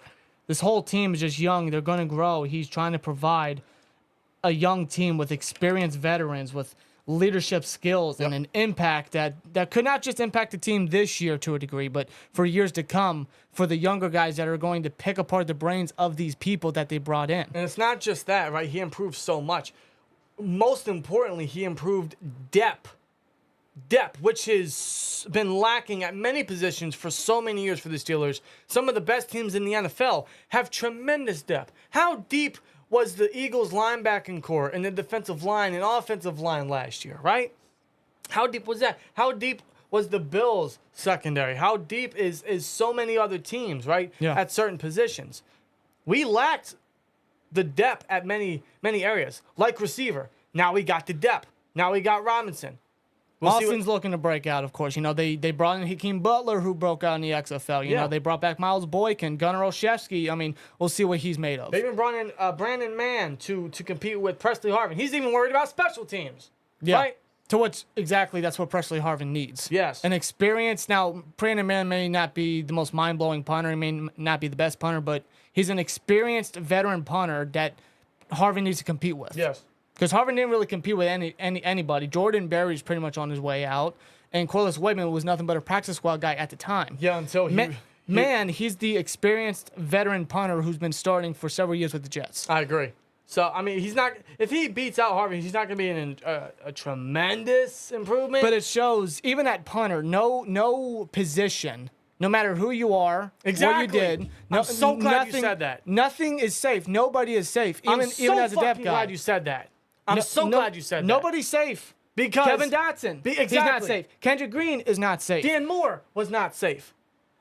Speaker 2: This whole team is just young. They're going to grow. He's trying to provide a young team with experienced veterans, with leadership skills and an impact that could not just impact the team this year to a degree, but for years to come for the younger guys that are going to pick apart the brains of these people that they brought in.
Speaker 1: And it's not just that, right? He improved so much. Most importantly, he improved depth, which has been lacking at many positions for so many years for the Steelers. Some of the best teams in the NFL have tremendous depth. How deep was the Eagles' linebacking core and the defensive line and offensive line last year, right? How deep was that? How deep was the Bills' secondary? How deep is so many other teams, right, at certain positions? We lacked the depth at many areas, like receiver. Now we got the depth. Now we got Robinson.
Speaker 2: Austin's looking to break out, of course. You know, they brought in Hakeem Butler, who broke out in the XFL. You know, they brought back Miles Boykin, Gunnar Olszewski. I mean, we'll see what he's made of.
Speaker 1: They even brought in Brandon Mann to compete with Presley Harvin. He's even worried about special teams.
Speaker 2: Yeah.
Speaker 1: Right?
Speaker 2: That's what Presley Harvin needs.
Speaker 1: Yes.
Speaker 2: An experience. Now, Brandon Mann may not be the most mind-blowing punter. He may not be the best punter, but he's an experienced veteran punter that Harvin needs to compete with.
Speaker 1: Yes.
Speaker 2: Because Harvin didn't really compete with anybody. Jordan Berry's pretty much on his way out. And Corliss Waitman was nothing but a practice squad guy at the time.
Speaker 1: Yeah, until
Speaker 2: he's the experienced veteran punter who's been starting for several years with the Jets.
Speaker 1: I agree. So, I mean, he's not – if he beats out Harvin, he's not going to be in a tremendous improvement.
Speaker 2: But it shows, even at punter, no position – no matter who you are, what you did.
Speaker 1: I'm so glad you said that.
Speaker 2: Nothing is safe. Nobody is safe, even as a depth guy.
Speaker 1: Glad you said that. I'm so glad you said that.
Speaker 2: Nobody's safe.
Speaker 1: Because
Speaker 2: Kevin Dotson, he's not safe. Kendrick Green is not safe.
Speaker 1: Dan Moore was not safe.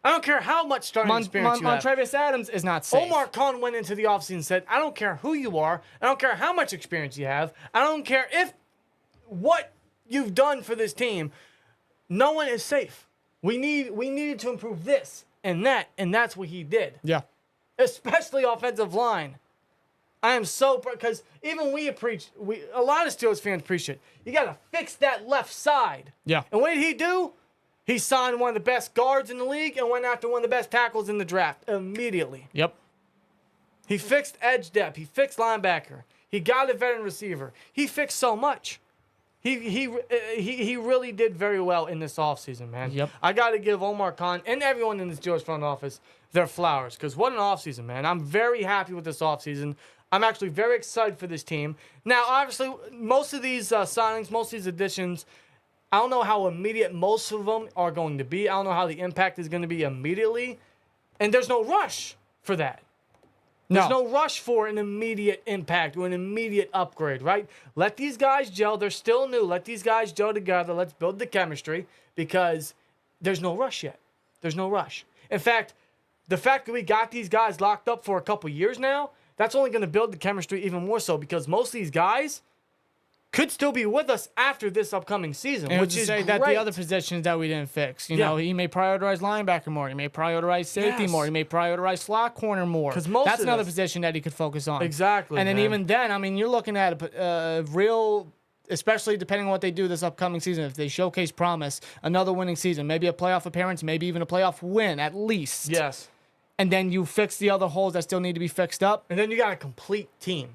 Speaker 1: I don't care how much starting experience you have.
Speaker 2: Montravius Adams is not safe.
Speaker 1: Omar Khan went into the offseason and said, I don't care who you are. I don't care how much experience you have. I don't care what you've done for this team. No one is safe. We needed to improve this and that, and that's what he did.
Speaker 2: Yeah.
Speaker 1: Especially offensive line. I am so because even a lot of Steelers fans preach it. You got to fix that left side.
Speaker 2: Yeah.
Speaker 1: And what did he do? He signed one of the best guards in the league and went after one of the best tackles in the draft immediately.
Speaker 2: Yep.
Speaker 1: He fixed edge depth. He fixed linebacker. He got a veteran receiver. He fixed so much. He really did very well in this offseason, man.
Speaker 2: Yep.
Speaker 1: I got to give Omar Khan and everyone in the Steelers front office their flowers because what an offseason, man. I'm very happy with this offseason. I'm actually very excited for this team. Now, obviously, most of these signings, most of these additions, I don't know how immediate most of them are going to be. I don't know how the impact is going to be immediately. And there's no rush for that. There's no rush for an immediate impact or an immediate upgrade, right? Let these guys gel. They're still new. Let these guys gel together. Let's build the chemistry because there's no rush yet. There's no rush. In fact, the fact that we got these guys locked up for a couple years now, that's only going to build the chemistry even more so because most of these guys could still be with us after this upcoming season,
Speaker 2: and
Speaker 1: which is
Speaker 2: say
Speaker 1: great.
Speaker 2: That the other positions that we didn't fix. You know, he may prioritize linebacker more. He may prioritize safety more. He may prioritize slot corner more.
Speaker 1: Because
Speaker 2: that's another position that he could focus on.
Speaker 1: Exactly.
Speaker 2: And then even then, I mean, you're looking at a real, especially depending on what they do this upcoming season. If they showcase promise, another winning season, maybe a playoff appearance, maybe even a playoff win at least.
Speaker 1: Yes.
Speaker 2: And then you fix the other holes that still need to be fixed up.
Speaker 1: And then you got a complete team.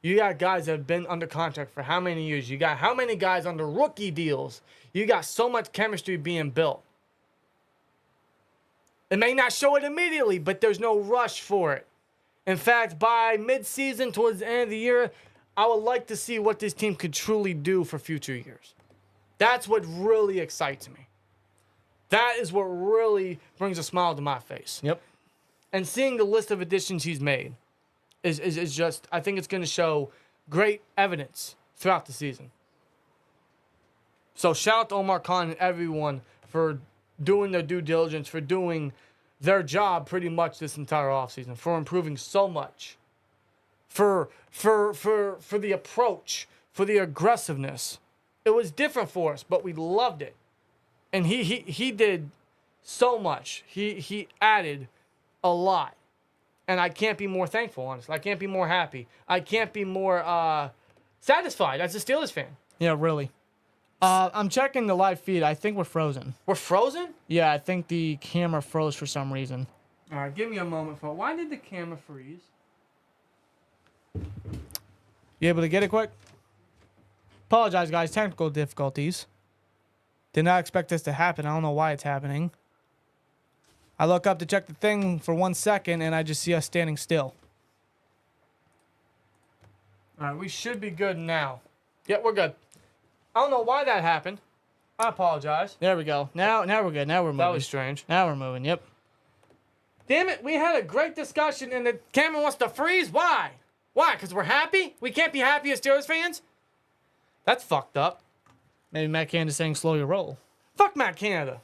Speaker 1: You got guys that have been under contract for how many years? You got how many guys under rookie deals? You got so much chemistry being built. It may not show it immediately, but there's no rush for it. In fact, by midseason, towards the end of the year, I would like to see what this team could truly do for future years. That's what really excites me. That is what really brings a smile to my face.
Speaker 2: Yep.
Speaker 1: And seeing the list of additions he's made is just, I think it's going to show great evidence throughout the season. So shout out to Omar Khan and everyone for doing their due diligence, for doing their job pretty much this entire offseason, for improving so much, for the approach, for the aggressiveness. It was different for us, but we loved it. And he did so much. He added a lot. And I can't be more thankful, honestly. I can't be more happy. I can't be more satisfied as a Steelers fan.
Speaker 2: Yeah, really. I'm checking the live feed. I think we're frozen.
Speaker 1: We're frozen?
Speaker 2: Yeah, I think the camera froze for some reason.
Speaker 1: All right, give me a moment. Why did the camera freeze?
Speaker 2: You able to get it quick? Apologize, guys. Technical difficulties. Did not expect this to happen. I don't know why it's happening. I look up to check the thing for 1 second, and I just see us standing still.
Speaker 1: All right, we should be good now. Yeah, we're good. I don't know why that happened. I apologize.
Speaker 2: There we go. Now we're good. Now we're moving.
Speaker 1: That was strange.
Speaker 2: Now we're moving. Yep.
Speaker 1: Damn it, we had a great discussion, and the camera wants to freeze? Why? Why? Because we're happy? We can't be happy as Steelers fans? That's fucked up.
Speaker 2: Maybe Matt Canada's saying slow your roll.
Speaker 1: Fuck Matt Canada.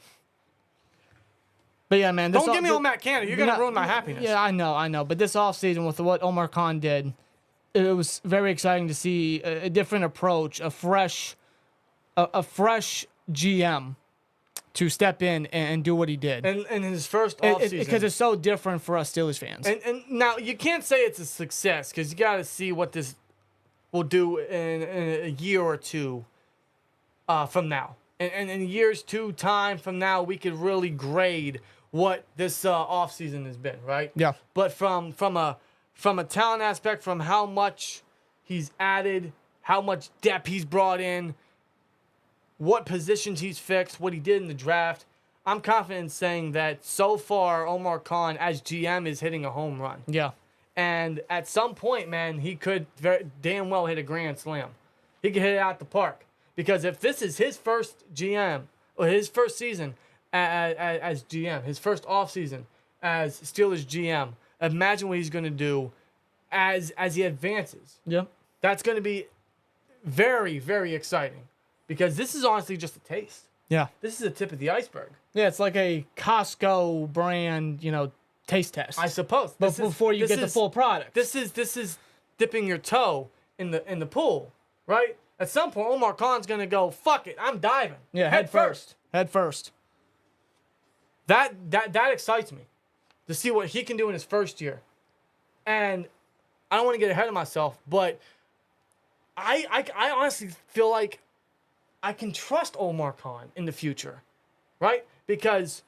Speaker 2: But yeah, man.
Speaker 1: Don't get me on Matt Canada. You're going to ruin my happiness.
Speaker 2: Yeah, I know. But this offseason, with what Omar Khan did, it was very exciting to see a different approach, a fresh GM to step in and do what he did.
Speaker 1: And his first offseason.
Speaker 2: Because it's so different for us Steelers fans.
Speaker 1: And now, you can't say it's a success because you got to see what this will do in a year or two from now. And in years 2 time from now, we could really grade what this offseason has been, right?
Speaker 2: Yeah.
Speaker 1: But from a talent aspect, from how much he's added, how much depth he's brought in, what positions he's fixed, what he did in the draft, I'm confident in saying that so far Omar Khan as GM is hitting a home run.
Speaker 2: Yeah.
Speaker 1: And at some point, man, he could very damn well hit a grand slam. He could hit it out the park. Because if this is his first GM, or his first season as GM, his first offseason as Steelers GM, imagine what he's going to do as he advances.
Speaker 2: Yeah.
Speaker 1: That's going to be very, very exciting. Because this is honestly just a taste.
Speaker 2: Yeah.
Speaker 1: This is a tip of the iceberg.
Speaker 2: Yeah, it's like a Costco brand, taste test.
Speaker 1: I suppose.
Speaker 2: But before you get the full product.
Speaker 1: This is dipping your toe in the pool, right? At some point, Omar Khan's going to go, fuck it, I'm diving.
Speaker 2: Yeah, head first. Head first.
Speaker 1: That excites me to see what he can do in his first year. And I don't want to get ahead of myself, but I honestly feel like I can trust Omar Khan in the future, right? Because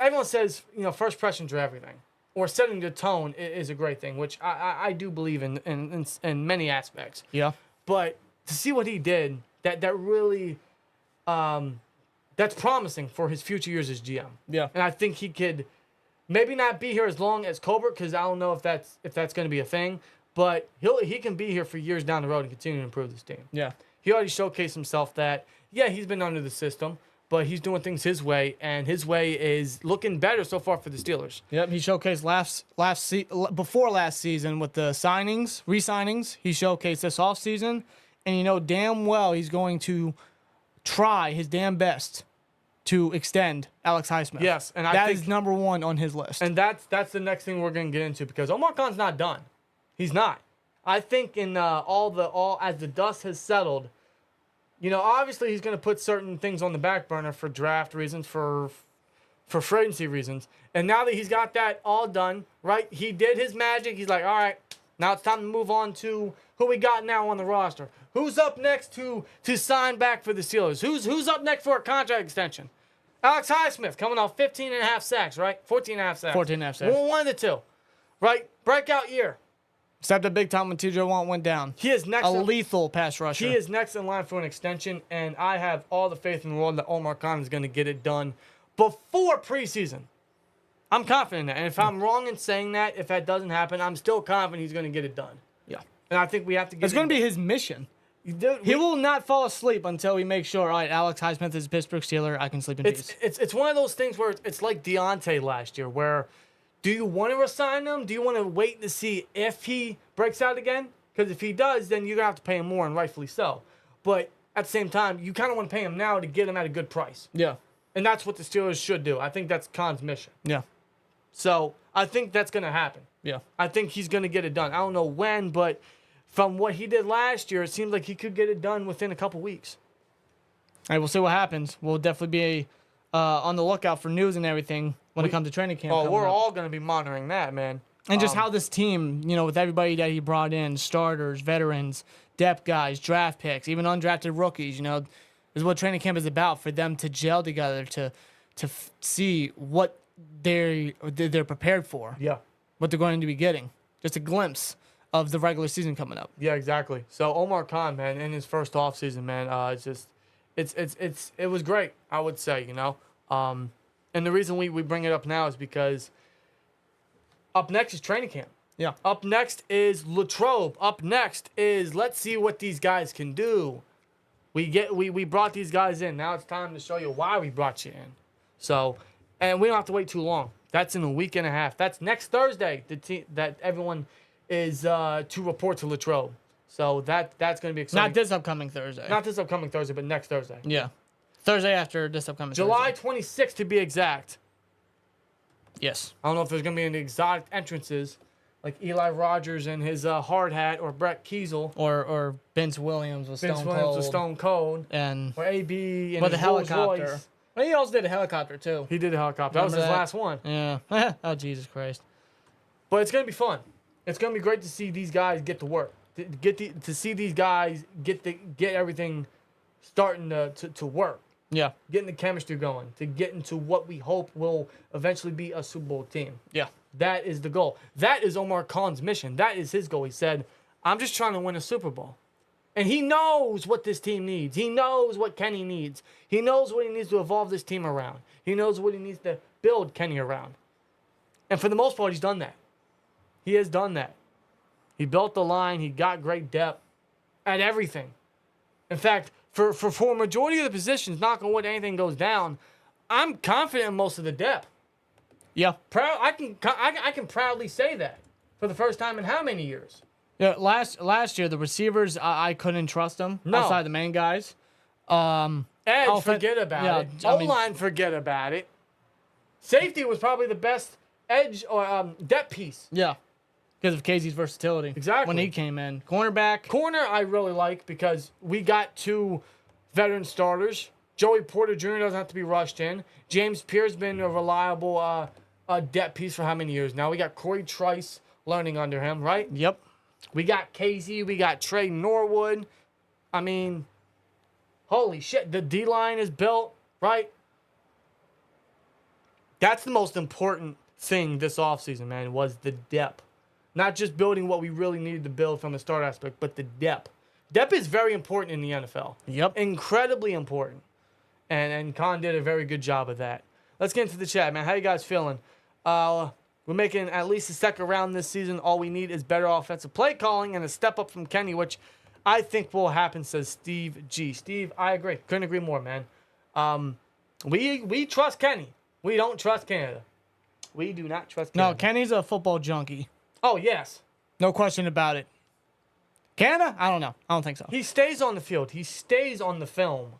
Speaker 1: everyone says, first impressions are everything. Or setting the tone is a great thing, which I do believe in many aspects.
Speaker 2: Yeah.
Speaker 1: But to see what he did, that really, that's promising for his future years as GM.
Speaker 2: Yeah.
Speaker 1: And I think he could maybe not be here as long as Colbert, because I don't know if that's going to be a thing. But he can be here for years down the road and continue to improve this team.
Speaker 2: Yeah. He
Speaker 1: already showcased himself that, he's been under the system, but he's doing things his way, and his way is looking better so far for the Steelers.
Speaker 2: Yep, he showcased before last season with the re-signings. He showcased this offseason. And damn well he's going to try his damn best to extend Alex Highsmith.
Speaker 1: Yes, and
Speaker 2: that is number 1 on his list.
Speaker 1: And that's the next thing we're going to get into, because Omar Khan's not done. He's not. I think in all as the dust has settled, obviously he's going to put certain things on the back burner for draft reasons, for free agency reasons. And now that he's got that all done, right? He did his magic. He's like, all right, now it's time to move on to who we got now on the roster. Who's up next to sign back for the Steelers? Who's up next for a contract extension? Alex Highsmith coming off 15.5 sacks, right? 14.5 sacks.
Speaker 2: 14.5 sacks.
Speaker 1: One of the two, right? Breakout year.
Speaker 2: Except the big time when T.J. Watt went down.
Speaker 1: He is next.
Speaker 2: A lethal pass rusher.
Speaker 1: He is next in line for an extension, and I have all the faith in the world that Omar Khan is going to get it done before preseason. I'm confident in that. And if I'm wrong in saying that, if that doesn't happen, I'm still confident he's going to get it done.
Speaker 2: Yeah.
Speaker 1: And I think we have to get
Speaker 2: It's going to be his mission. He will not fall asleep until he makes sure, all right, Alex Highsmith is a Pittsburgh Steeler. I can sleep in peace.
Speaker 1: It's one of those things where it's like Deontay last year, where do you want to resign him? Do you want to wait to see if he breaks out again? Because if he does, then you're going to have to pay him more, and rightfully so. But at the same time, you kind of want to pay him now to get him at a good price.
Speaker 2: Yeah.
Speaker 1: And that's what the Steelers should do. I think that's Khan's mission.
Speaker 2: Yeah.
Speaker 1: So I think that's going to happen.
Speaker 2: Yeah.
Speaker 1: I think he's going to get it done. I don't know when, but from what he did last year, it seems like he could get it done within a couple weeks.
Speaker 2: All right, we'll see what happens. Will definitely be on the lookout for news and everything when it comes to training camp.
Speaker 1: Oh, we're
Speaker 2: up.
Speaker 1: all going to be monitoring that, man.
Speaker 2: And just how this team, with everybody that he brought in, starters, veterans, depth guys, draft picks, even undrafted rookies, is what training camp is about, for them to gel together, to see what they're prepared for.
Speaker 1: Yeah.
Speaker 2: What they're going to be getting. Just a glimpse of the regular season coming up.
Speaker 1: Yeah, exactly. So Omar Khan, man, in his first offseason, man, it was great, I would say, And the reason we bring it up now is because up next is training camp.
Speaker 2: Yeah.
Speaker 1: Up next is Latrobe. Up next is let's see what these guys can do. We brought these guys in. Now it's time to show you why we brought you in. So, and we don't have to wait too long. That's in a week and a half. That's next Thursday. That everyone is to report to Latrobe. So that's going to be exciting.
Speaker 2: Not this upcoming Thursday.
Speaker 1: Not this upcoming Thursday, but next Thursday.
Speaker 2: Yeah. Thursday after this upcoming
Speaker 1: July
Speaker 2: Thursday.
Speaker 1: 26th to be exact.
Speaker 2: Yes.
Speaker 1: I don't know if there's going to be any exotic entrances like Eli Rogers and his hard hat, or Brett Kiesel.
Speaker 2: Or Vince Williams with
Speaker 1: Stone Cold.
Speaker 2: And
Speaker 1: or AB and
Speaker 2: with a helicopter.
Speaker 1: Royce.
Speaker 2: Well, he also did a helicopter, too.
Speaker 1: He did a helicopter. That was his last one.
Speaker 2: Yeah. Oh, Jesus Christ.
Speaker 1: But it's going to be fun. It's going to be great to see these guys get to work. To see these guys get everything starting to work.
Speaker 2: Yeah.
Speaker 1: Getting the chemistry going. To get into what we hope will eventually be a Super Bowl team.
Speaker 2: Yeah.
Speaker 1: That is the goal. That is Omar Khan's mission. That is his goal. He said, I'm just trying to win a Super Bowl. And he knows what this team needs. He knows what Kenny needs. He knows what he needs to evolve this team around. He knows what he needs to build Kenny around. And for the most part, he's done that. He has done that. He built the line. He got great depth at everything. In fact, for a majority of the positions, knock on wood, anything goes down, I'm confident in most of the depth.
Speaker 2: Yeah.
Speaker 1: I can proudly say that for the first time in how many years?
Speaker 2: Yeah, last year, the receivers, I couldn't trust them outside the main guys.
Speaker 1: Edge, forget about it. O-line, forget about it. Safety was probably the best edge or depth piece.
Speaker 2: Yeah, because of Casey's versatility.
Speaker 1: Exactly.
Speaker 2: When he came in. Corner,
Speaker 1: I really like because we got 2 veteran starters. Joey Porter Jr. doesn't have to be rushed in. James Pierce been a reliable depth piece for how many years now? We got Corey Trice learning under him, right?
Speaker 2: Yep.
Speaker 1: We got Casey. We got Trey Norwood. I mean, holy shit. The D-line is built, right? That's the most important thing this offseason, man, was the depth. Not just building what we really needed to build from the start aspect, but the depth. Depth is very important in the NFL.
Speaker 2: Yep.
Speaker 1: Incredibly important. And Khan did a very good job of that. Let's get into the chat, man. How you guys feeling? We're making at least a second round this season. All we need is better offensive play calling and a step up from Kenny, which I think will happen, says Steve G. Steve, I agree. Couldn't agree more, man. We trust Kenny. We don't trust Canada. We do not trust Canada.
Speaker 2: No, Kenny's a football junkie.
Speaker 1: Oh, yes.
Speaker 2: No question about it. Canada? I don't know. I don't think so.
Speaker 1: He stays on the field. He stays on the film.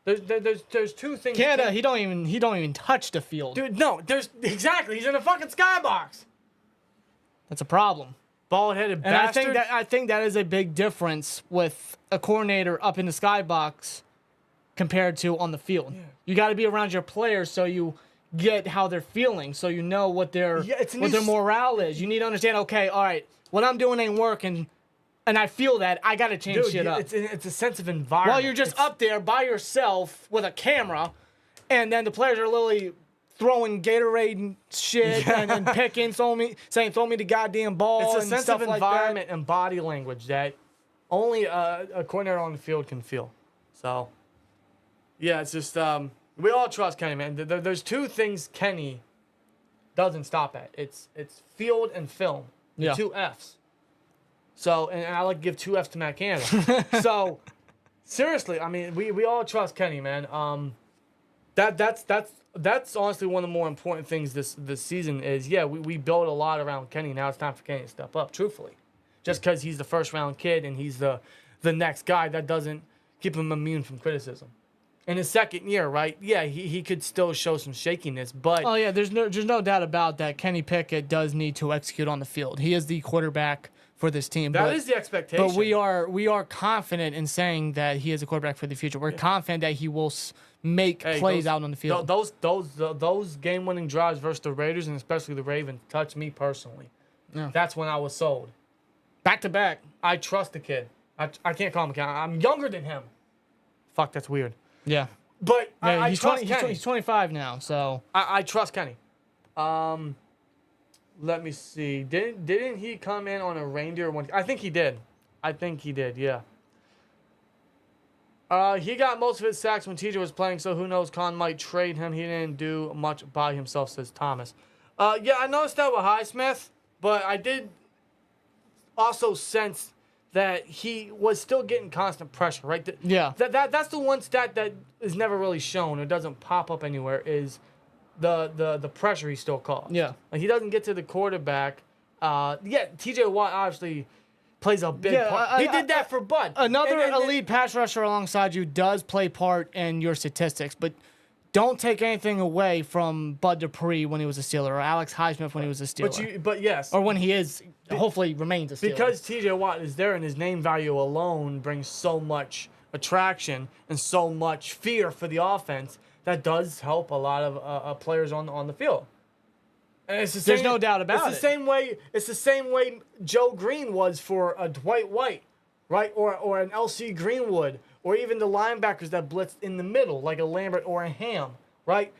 Speaker 1: There's 2 things.
Speaker 2: Canada, he don't even touch the field.
Speaker 1: Dude, no, exactly. He's in a fucking skybox.
Speaker 2: That's a problem.
Speaker 1: Bald-headed
Speaker 2: And
Speaker 1: bastard.
Speaker 2: I think that is a big difference with a coordinator up in the skybox compared to on the field. Yeah. You got to be around your players so you get how they're feeling, so you know what their morale is. You need to understand, okay, all right, what I'm doing ain't working, and I feel that. I got to change shit up.
Speaker 1: It's a sense of environment.
Speaker 2: While you're just up there by yourself with a camera, and then the players are literally throwing Gatorade and shit and Pickens saying throw me the goddamn ball.
Speaker 1: It's a sense of environment and body language that only a coordinator on the field can feel. So, yeah, it's just we all trust Kenny, man. There's 2 things Kenny doesn't stop at. It's field and film. The 2 Fs. So, and I like to give 2 Fs to Matt Canada. So, seriously, I mean, we all trust Kenny, man. That's honestly one of the more important things this season is, we build a lot around Kenny. Now it's time for Kenny to step up, truthfully. Just because he's the first-round kid and he's the next guy, that doesn't keep him immune from criticism. In his second year, right? Yeah, he could still show some shakiness, but...
Speaker 2: Oh, yeah, there's no doubt about that. Kenny Pickett does need to execute on the field. He is the quarterback for this team.
Speaker 1: That is the expectation.
Speaker 2: But we are confident in saying that he is a quarterback for the future. We're confident that he will make plays out on the field.
Speaker 1: Those game-winning drives versus the Raiders and especially the Ravens touched me personally.
Speaker 2: Yeah.
Speaker 1: That's when I was sold.
Speaker 2: Back to back.
Speaker 1: I trust the kid. I can't call him a kid. I'm younger than him. Fuck, that's weird.
Speaker 2: Yeah.
Speaker 1: But
Speaker 2: Yeah,
Speaker 1: I
Speaker 2: he's
Speaker 1: trust
Speaker 2: 20,
Speaker 1: Kenny.
Speaker 2: he's 25 now, so
Speaker 1: I trust Kenny. Let me see. Didn't he come in on a reindeer one? I think he did. Yeah. He got most of his sacks when TJ was playing, so who knows? Khan might trade him. He didn't do much by himself, says Thomas. Yeah, I noticed that with Highsmith, but I did also sense that he was still getting constant pressure, right?
Speaker 2: Yeah.
Speaker 1: That's the one stat that is never really shown or doesn't pop up anywhere is the pressure he still caused.
Speaker 2: Yeah.
Speaker 1: Like he doesn't get to the quarterback. TJ Watt obviously plays a big part. He did that for Bud.
Speaker 2: Another
Speaker 1: And
Speaker 2: elite pass rusher alongside you does play part in your statistics, but don't take anything away from Bud Dupree when he was a Steeler or Alex Highsmith when he was a Steeler.
Speaker 1: But yes.
Speaker 2: Or when he is, hopefully remains a Steeler.
Speaker 1: Because TJ Watt is there and his name value alone brings so much attraction and so much fear for the offense, that does help a lot of players on the field. And it's the same,
Speaker 2: There's no doubt about
Speaker 1: it. It's the same way Joe Green was for a Dwight White, right? Or an LC Greenwood, or even the linebackers that blitzed in the middle, like a Lambert or a Ham, right?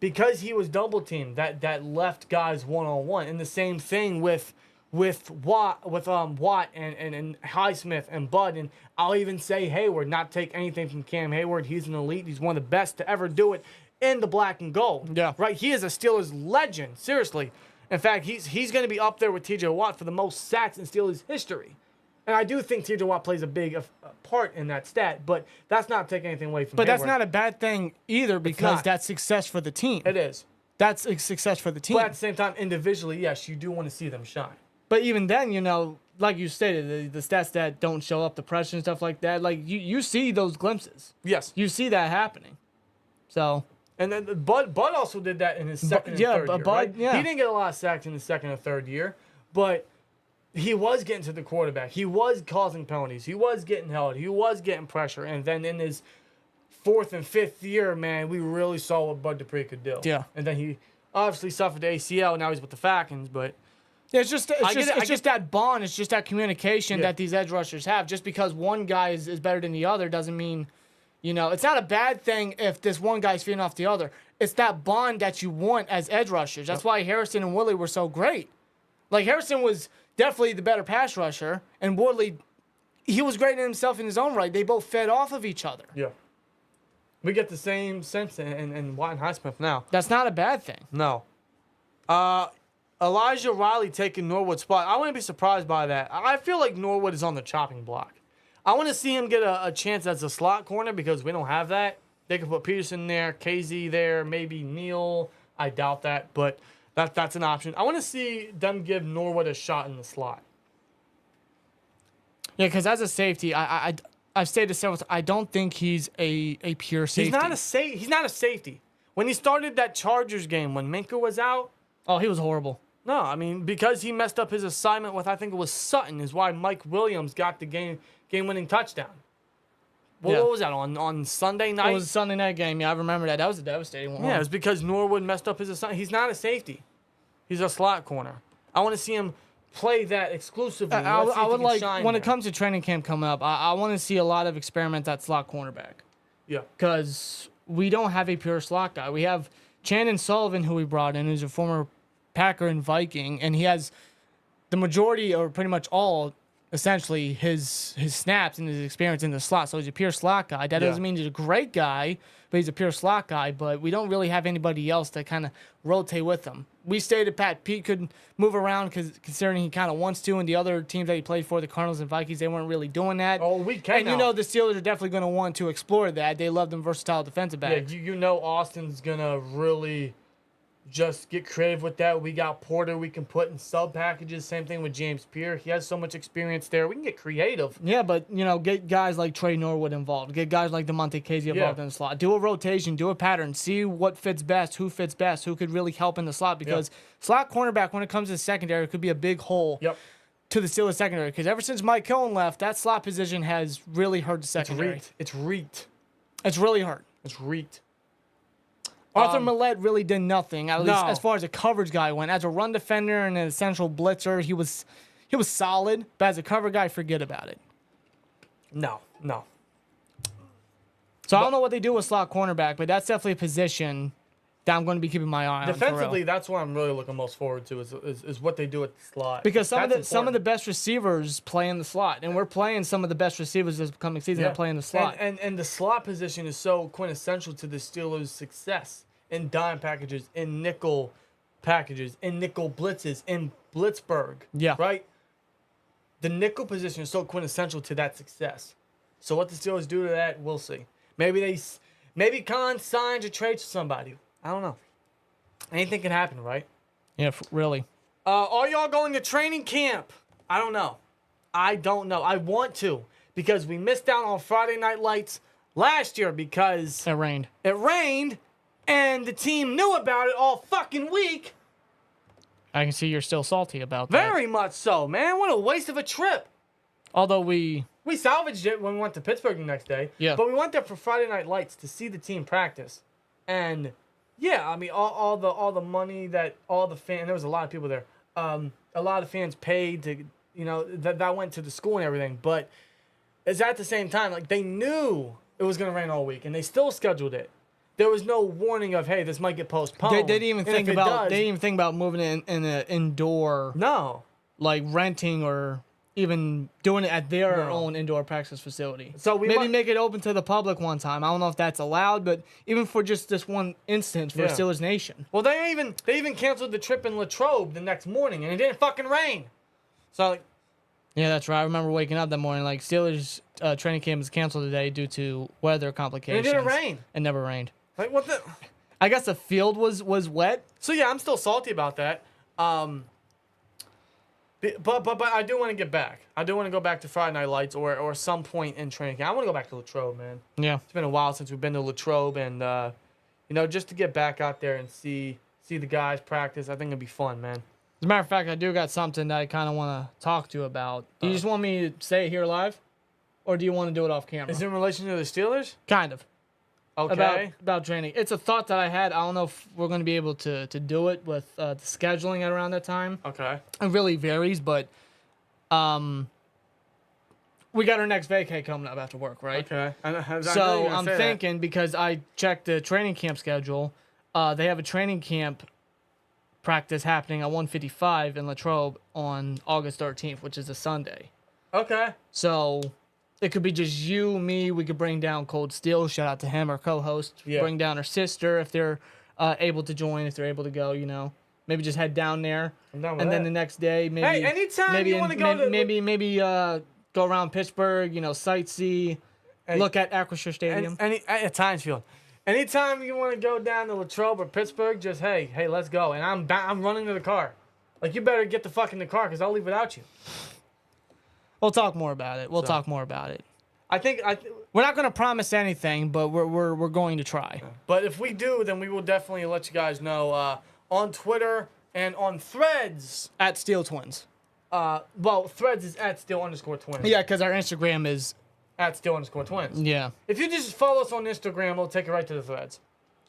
Speaker 1: Because he was double teamed, that left guys one-on-one. And the same thing with Watt and Highsmith and Bud, and I'll even say Hayward. Not take anything from Cam Hayward. He's an elite. He's one of the best to ever do it in the black and gold.
Speaker 2: Yeah.
Speaker 1: Right. He is a Steelers legend. Seriously. In fact, he's going to be up there with T.J. Watt for the most sacks in Steelers history. And I do think T.J. Watt plays a big part in that stat, but that's not taking anything away from.
Speaker 2: But
Speaker 1: Hayward.
Speaker 2: that's not a bad thing either, because that's success for the team.
Speaker 1: It is.
Speaker 2: That's a success for the team.
Speaker 1: But at the same time, individually, yes, you do want to see them shine.
Speaker 2: But even then, like you stated, the stats that don't show up, the pressure and stuff like that, like you see those glimpses.
Speaker 1: Yes.
Speaker 2: You see that happening. So.
Speaker 1: And then Bud also did that in his second and third year.
Speaker 2: Bud,
Speaker 1: right?
Speaker 2: yeah.
Speaker 1: He didn't get a lot of sacks in his second or third year, but he was getting to the quarterback. He was causing penalties. He was getting held. He was getting pressure. And then in his fourth and fifth year, man, we really saw what Bud Dupree could do.
Speaker 2: Yeah.
Speaker 1: And then he obviously suffered the ACL. Now he's with the Falcons, but.
Speaker 2: Yeah, it's just that bond. It's just that communication that these edge rushers have. Just because one guy is better than the other doesn't mean, it's not a bad thing if this one guy's feeding off the other. It's that bond that you want as edge rushers. That's why Harrison and Woodley were so great. Like, Harrison was definitely the better pass rusher, and Woodley, he was great in himself in his own right. They both fed off of each other.
Speaker 1: Yeah. We get the same sense in Watt and Highsmith now.
Speaker 2: That's not a bad thing.
Speaker 1: No. Elijah Riley taking Norwood's spot. I wouldn't be surprised by that. I feel like Norwood is on the chopping block. I want to see him get a chance as a slot corner because we don't have that. They could put Peterson there, KZ there, maybe Neal. I doubt that, but that's an option. I want to see them give Norwood a shot in the slot.
Speaker 2: Yeah, because as a safety, I've stated several times, I don't think he's a pure safety.
Speaker 1: He's not a safety. When he started that Chargers game, when Minka was out.
Speaker 2: Oh, he was horrible.
Speaker 1: No, I mean, because he messed up his assignment with, I think it was Sutton, is why Mike Williams got the game-winning touchdown. Well, what was that, on Sunday night?
Speaker 2: It was a Sunday night game. Yeah, I remember that. That was a devastating one.
Speaker 1: Yeah, it was because Norwood messed up his assignment. He's not a safety. He's a slot corner. I want to see him play that exclusively.
Speaker 2: I would like, when it comes to training camp coming up, I want to see a lot of experiments at slot cornerback.
Speaker 1: Yeah.
Speaker 2: Because we don't have a pure slot guy. We have Chandon Sullivan, who we brought in, who's a former Packer and Viking, and he has the majority, or pretty much all, essentially, his snaps and his experience in the slot. So he's a pure slot guy. That doesn't mean he's a great guy, but he's a pure slot guy. But we don't really have anybody else to kind of rotate with him. We stated Pat Pete could move around considering he kind of wants to, and the other teams that he played for, the Cardinals and Vikings, they weren't really doing that.
Speaker 1: Oh, we can.
Speaker 2: And the Steelers are definitely going to want to explore that. They love them versatile defensive backs.
Speaker 1: Yeah, Austin's going to really just get creative with that. We got Porter we can put in sub packages. Same thing with James Pierre. He has so much experience there. We can get creative.
Speaker 2: Yeah, but, get guys like Trey Norwood involved. Get guys like DeMonte Casey involved in the slot. Do a rotation. Do a pattern. See what fits best, who could really help in the slot. Because slot cornerback, when it comes to secondary, could be a big hole.
Speaker 1: Yep.
Speaker 2: to the Steelers secondary, because ever since Mike Cohen left, that slot position has really hurt the secondary.
Speaker 1: It's reeked.
Speaker 2: It's really hurt.
Speaker 1: It's reeked.
Speaker 2: Arthur Millette really did nothing, at least
Speaker 1: No.
Speaker 2: as far as a coverage guy went. As a run defender and an essential blitzer, he was solid. But as a cover guy, forget about it.
Speaker 1: No.
Speaker 2: So I don't know what they do with slot cornerback, but that's definitely a position that I'm going to be keeping my eye on.
Speaker 1: Defensively, that's what I'm really looking most forward to is what they do at the slot.
Speaker 2: Because some
Speaker 1: That's
Speaker 2: of the best receivers play in the slot, and we're playing some of the best receivers this coming season that play in the slot.
Speaker 1: And the slot position is so quintessential to the Steelers' success in dime packages, in nickel packages, in nickel blitzes, in Blitzburg.
Speaker 2: Yeah.
Speaker 1: Right? The nickel position is so quintessential to that success. So what the Steelers do to that, we'll see. Maybe Khan signs or trades for somebody. I don't know. Anything can happen, right?
Speaker 2: Yeah, really.
Speaker 1: Are y'all going to training camp? I don't know. I want to, because we missed out on Friday Night Lights last year because
Speaker 2: It rained.
Speaker 1: And the team knew about it all fucking week.
Speaker 2: I can see you're still salty about that.
Speaker 1: Very much so, man. What a waste of a trip.
Speaker 2: Although we
Speaker 1: salvaged it when we went to Pittsburgh the next day.
Speaker 2: Yeah.
Speaker 1: But we went there for Friday Night Lights to see the team practice. And yeah, I mean all the money that all the fans, there was a lot of people there. A lot of fans paid to, that went to the school and everything, but it's at the same time like they knew it was going to rain all week and they still scheduled it. There was no warning of, hey, this might get postponed.
Speaker 2: they didn't even think about moving it in an indoor,
Speaker 1: No.
Speaker 2: like renting or even doing it at their own indoor practice facility.
Speaker 1: So we
Speaker 2: maybe make it open to the public one time. I don't know if that's allowed, but even for just this one instance for Steelers Nation.
Speaker 1: Well, they even canceled the trip in Latrobe the next morning, and it didn't fucking rain. So,
Speaker 2: Yeah, that's right. I remember waking up that morning, like, Steelers training camp is canceled today due to weather complications.
Speaker 1: And it didn't rain.
Speaker 2: It never rained.
Speaker 1: Like, what the?
Speaker 2: I guess the field was wet.
Speaker 1: So yeah, I'm still salty about that. But I do want to get back. I do want to go back to Friday Night Lights or some point in training camp. I want to go back to Latrobe, man.
Speaker 2: Yeah.
Speaker 1: It's been a while since we've been to Latrobe, and just to get back out there and see the guys practice, I think it'd be fun, man.
Speaker 2: As a matter of fact, I do got something that I kind of want to talk to you about. Do you just want me to say it here live, or do you want to do it off camera?
Speaker 1: Is it in relation to the Steelers?
Speaker 2: Kind of.
Speaker 1: Okay.
Speaker 2: About training. It's a thought that I had. I don't know if we're going to be able to do it with the scheduling at around that time.
Speaker 1: Okay.
Speaker 2: It really varies, but we got our next vacay coming up after work, right?
Speaker 1: Okay.
Speaker 2: So I'm thinking, because I checked the training camp schedule, they have a training camp practice happening at 1:55 in Latrobe on August 13th, which is a Sunday.
Speaker 1: Okay.
Speaker 2: So it could be just you, me. We could bring down Cold Steel. Shout out to him, our co-host.
Speaker 1: Yeah.
Speaker 2: Bring down her sister if they're able to join, if they're able to go, Maybe just head down there.
Speaker 1: I'm down with
Speaker 2: and then
Speaker 1: that.
Speaker 2: the next day, maybe.
Speaker 1: Hey, anytime
Speaker 2: maybe
Speaker 1: you want to go to
Speaker 2: maybe go around Pittsburgh, sightsee, look at Acrisure Stadium.
Speaker 1: At times, Field. Anytime you want to go down to Latrobe or Pittsburgh, just hey, let's go. And I'm running to the car. Like, you better get the fuck in the car because I'll leave without you.
Speaker 2: We'll talk more about it. Talk more about it.
Speaker 1: I think
Speaker 2: We're not going to promise anything, but we're going to try.
Speaker 1: But if we do, then we will definitely let you guys know on Twitter and on Threads.
Speaker 2: At SteelTwins.
Speaker 1: Threads is at @Steel_Twins.
Speaker 2: Yeah, because our Instagram is
Speaker 1: at @Steel_Twins.
Speaker 2: Yeah.
Speaker 1: If you just follow us on Instagram, we'll take it right to the Threads.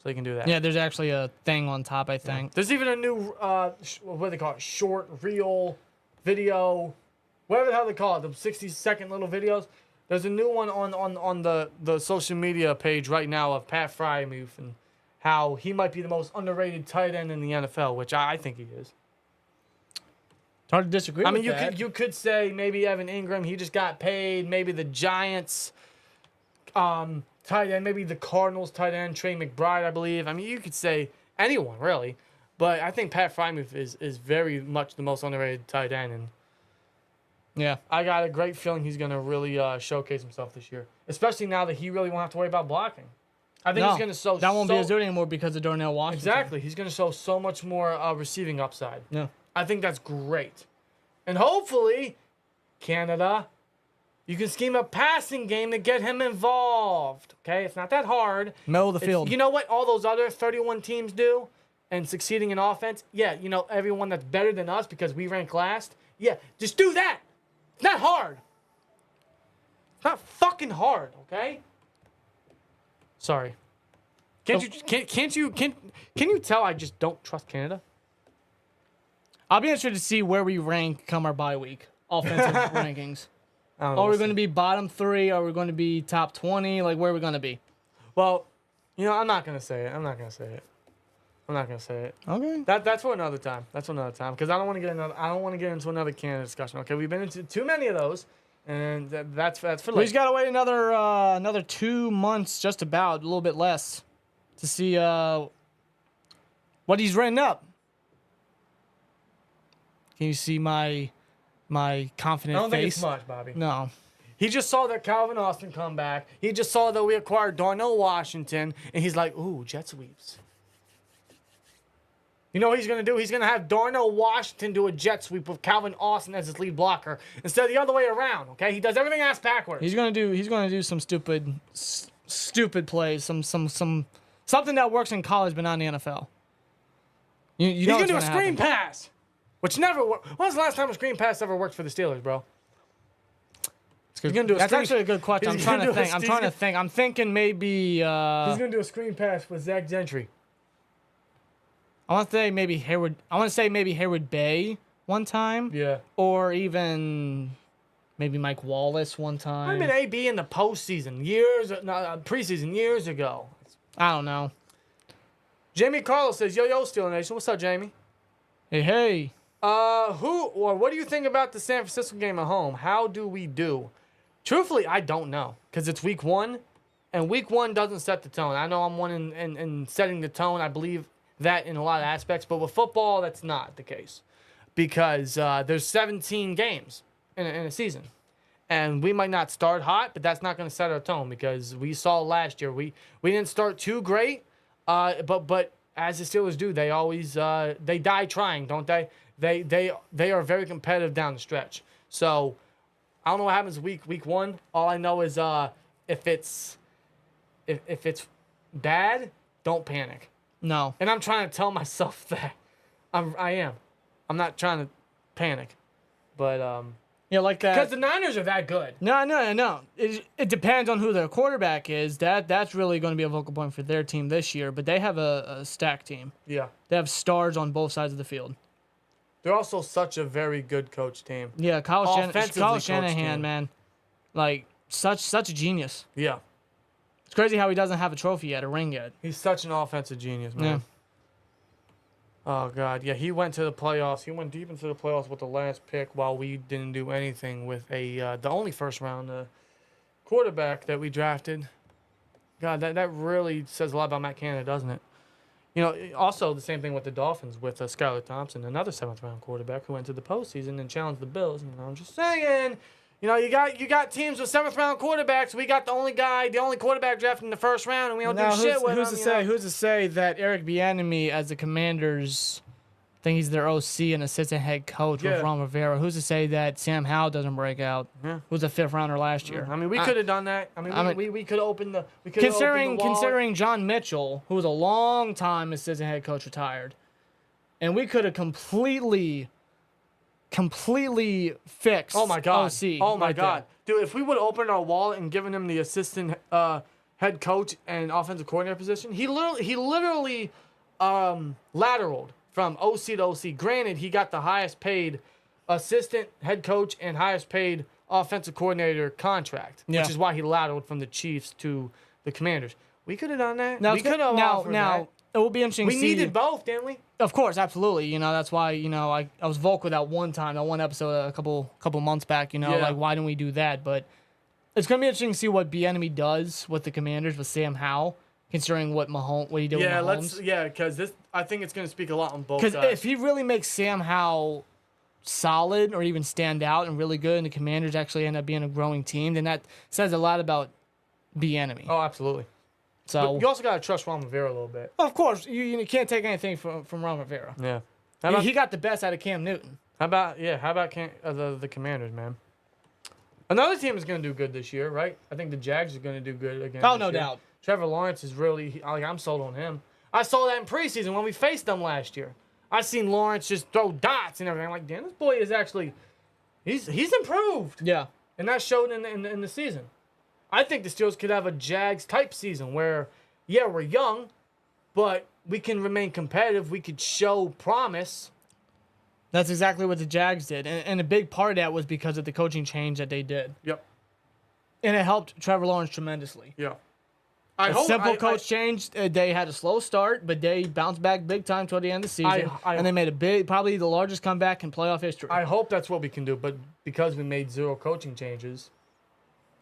Speaker 1: So you can do that.
Speaker 2: Yeah, there's actually a thing on top, I think.
Speaker 1: There's even a new, what do they call it? Short, reel, video, whatever the hell they call it. The 60-second little videos. There's a new one on the social media page right now of Pat Frymuth and how he might be the most underrated tight end in the NFL, which I think he is.
Speaker 2: It's hard to disagree with that.
Speaker 1: You could say maybe Evan Ingram, he just got paid. Maybe the Giants tight end, maybe the Cardinals tight end, Trey McBride, I believe. I mean, you could say anyone, really. But I think Pat Frymuth is very much the most underrated tight end. And
Speaker 2: yeah.
Speaker 1: I got a great feeling he's going to really showcase himself this year, especially now that he really won't have to worry about blocking. I think he's going to show
Speaker 2: that won't be as good anymore because of Darnell Washington.
Speaker 1: Exactly. He's going to show so much more receiving upside.
Speaker 2: Yeah.
Speaker 1: I think that's great. And hopefully, Canada, you can scheme a passing game to get him involved. Okay? It's not that hard.
Speaker 2: Middle of the field.
Speaker 1: You know what all those other 31 teams do and succeeding in offense? Yeah, everyone that's better than us because we rank last, Yeah, just do that. It's not hard. It's not fucking hard, okay? Sorry. Can you tell I just don't trust Canada?
Speaker 2: I'll be interested to see where we rank come our bye week. Offensive rankings. Are we going to be bottom 3? Are we going to be top 20? Like, where are we going to be?
Speaker 1: Well, I'm not going to say it. Okay. That's for another time. Because I don't want to get into another Canada discussion. Okay, we've been into too many of those, and that's for later.
Speaker 2: We've got to wait another 2 months, just about, a little bit less, to see what he's written up. Can you see my confident face?
Speaker 1: I don't think it's much, Bobby.
Speaker 2: No.
Speaker 1: He just saw that Calvin Austin come back. He just saw that we acquired Darnell Washington, and he's like, ooh, jet sweeps. You know what he's going to do? He's going to have Darnell Washington do a jet sweep with Calvin Austin as his lead blocker instead of the other way around, okay? He does everything ass backwards.
Speaker 2: He's going to do some stupid plays, something that works in college but not in the NFL. He's
Speaker 1: going to do a screen pass, which never worked. When was the last time a screen pass ever worked for the Steelers, bro? He's going to do
Speaker 2: That's actually a good question. I'm trying to think. I'm thinking maybe...
Speaker 1: he's going to do a screen pass with Zach Gentry.
Speaker 2: I want to say maybe Hayward Bay one time.
Speaker 1: Yeah.
Speaker 2: Or even maybe Mike Wallace one time.
Speaker 1: I mean, AB in the postseason, preseason years ago.
Speaker 2: I don't know.
Speaker 1: Jamie Carlos says, yo, Steelers Nation. What's up, Jamie?
Speaker 2: Hey.
Speaker 1: What do you think about the San Francisco game at home? How do we do? Truthfully, I don't know. Because it's week 1, and week 1 doesn't set the tone. I know I'm one in setting the tone. I believe that in a lot of aspects, but with football, that's not the case because there's 17 games in a season, and we might not start hot, but that's not going to set our tone because we saw last year we didn't start too great, but as the Steelers do, they always they die trying, don't they? They are very competitive down the stretch. So I don't know what happens week 1. All I know is if it's bad, don't panic.
Speaker 2: No.
Speaker 1: And I'm trying to tell myself that. I am. I'm not trying to panic. But,
Speaker 2: yeah, like that.
Speaker 1: Because the Niners are that good.
Speaker 2: No. It depends on who their quarterback is. That's really going to be a focal point for their team this year. But they have a stacked team.
Speaker 1: Yeah.
Speaker 2: They have stars on both sides of the field.
Speaker 1: They're also such a very good coach team.
Speaker 2: Yeah, Kyle Shanahan, man. Like, such a genius.
Speaker 1: Yeah.
Speaker 2: It's crazy how he doesn't have a trophy yet, a ring yet.
Speaker 1: He's such an offensive genius, man.
Speaker 2: Yeah.
Speaker 1: Oh, God. Yeah, he went to the playoffs. He went deep into the playoffs with the last pick while we didn't do anything with the only first-round quarterback that we drafted. God, that really says a lot about Matt Canada, doesn't it? Also the same thing with the Dolphins with Skylar Thompson, another 7th-round quarterback who went to the postseason and challenged the Bills. I'm just saying... you got teams with 7th-round quarterbacks. We got the only quarterback drafted in the 1st round, and we don't do shit with him.
Speaker 2: Who's to say that Eric Bieniemy, as the Commanders, I think he's their OC and assistant head coach with Ron Rivera. Who's to say that Sam Howell doesn't break out?
Speaker 1: Yeah.
Speaker 2: Who's a 5th-rounder last year?
Speaker 1: I mean, we could have done that. We could have opened the.
Speaker 2: Considering John Mitchell, who was a long-time assistant head coach, retired, and we could have completely fixed.
Speaker 1: Oh my God!
Speaker 2: OC
Speaker 1: Oh my
Speaker 2: right
Speaker 1: God, dude! If we would have opened our wallet and given him the assistant head coach and offensive coordinator position, he literally lateraled from OC to OC. Granted, he got the highest paid assistant head coach and highest paid offensive coordinator contract, which is why he lateraled from the Chiefs to the Commanders. We could have done that.
Speaker 2: Now,
Speaker 1: we could have offered that.
Speaker 2: It will be interesting.
Speaker 1: We needed both, didn't we?
Speaker 2: Of course, absolutely. That's why I was vocal that one episode a couple months back. Like why didn't we do that? But it's gonna be interesting to see what Bieniemy does with the Commanders with Sam Howell, considering what he did with Mahomes.
Speaker 1: Because I think it's gonna speak a lot on both sides.
Speaker 2: Because if he really makes Sam Howell solid or even stand out and really good, and the Commanders actually end up being a growing team, then that says a lot about Bieniemy.
Speaker 1: Oh, absolutely.
Speaker 2: So
Speaker 1: but you also gotta trust Ron Rivera a little bit.
Speaker 2: Of course, you can't take anything from Ron Rivera.
Speaker 1: Yeah,
Speaker 2: he got the best out of Cam Newton.
Speaker 1: How about the Commanders, man? Another team is gonna do good this year, right? I think the Jags are gonna do good again.
Speaker 2: Oh, no doubt.
Speaker 1: Trevor Lawrence is really I'm sold on him. I saw that in preseason when we faced them last year. I've seen Lawrence just throw dots and everything. I'm like, damn, this boy is actually, he's improved.
Speaker 2: Yeah.
Speaker 1: And that showed in the season. I think the Steelers could have a Jags-type season where, yeah, we're young, but we can remain competitive. We could show promise.
Speaker 2: That's exactly what the Jags did. And a big part of that was because of the coaching change that they did.
Speaker 1: Yep.
Speaker 2: And it helped Trevor Lawrence tremendously.
Speaker 1: Yeah.
Speaker 2: Simple coach change. They had a slow start, but they bounced back big time toward the end of the season. And they made a big, probably the largest comeback in playoff history.
Speaker 1: I hope that's what we can do, but because we made 0 coaching changes,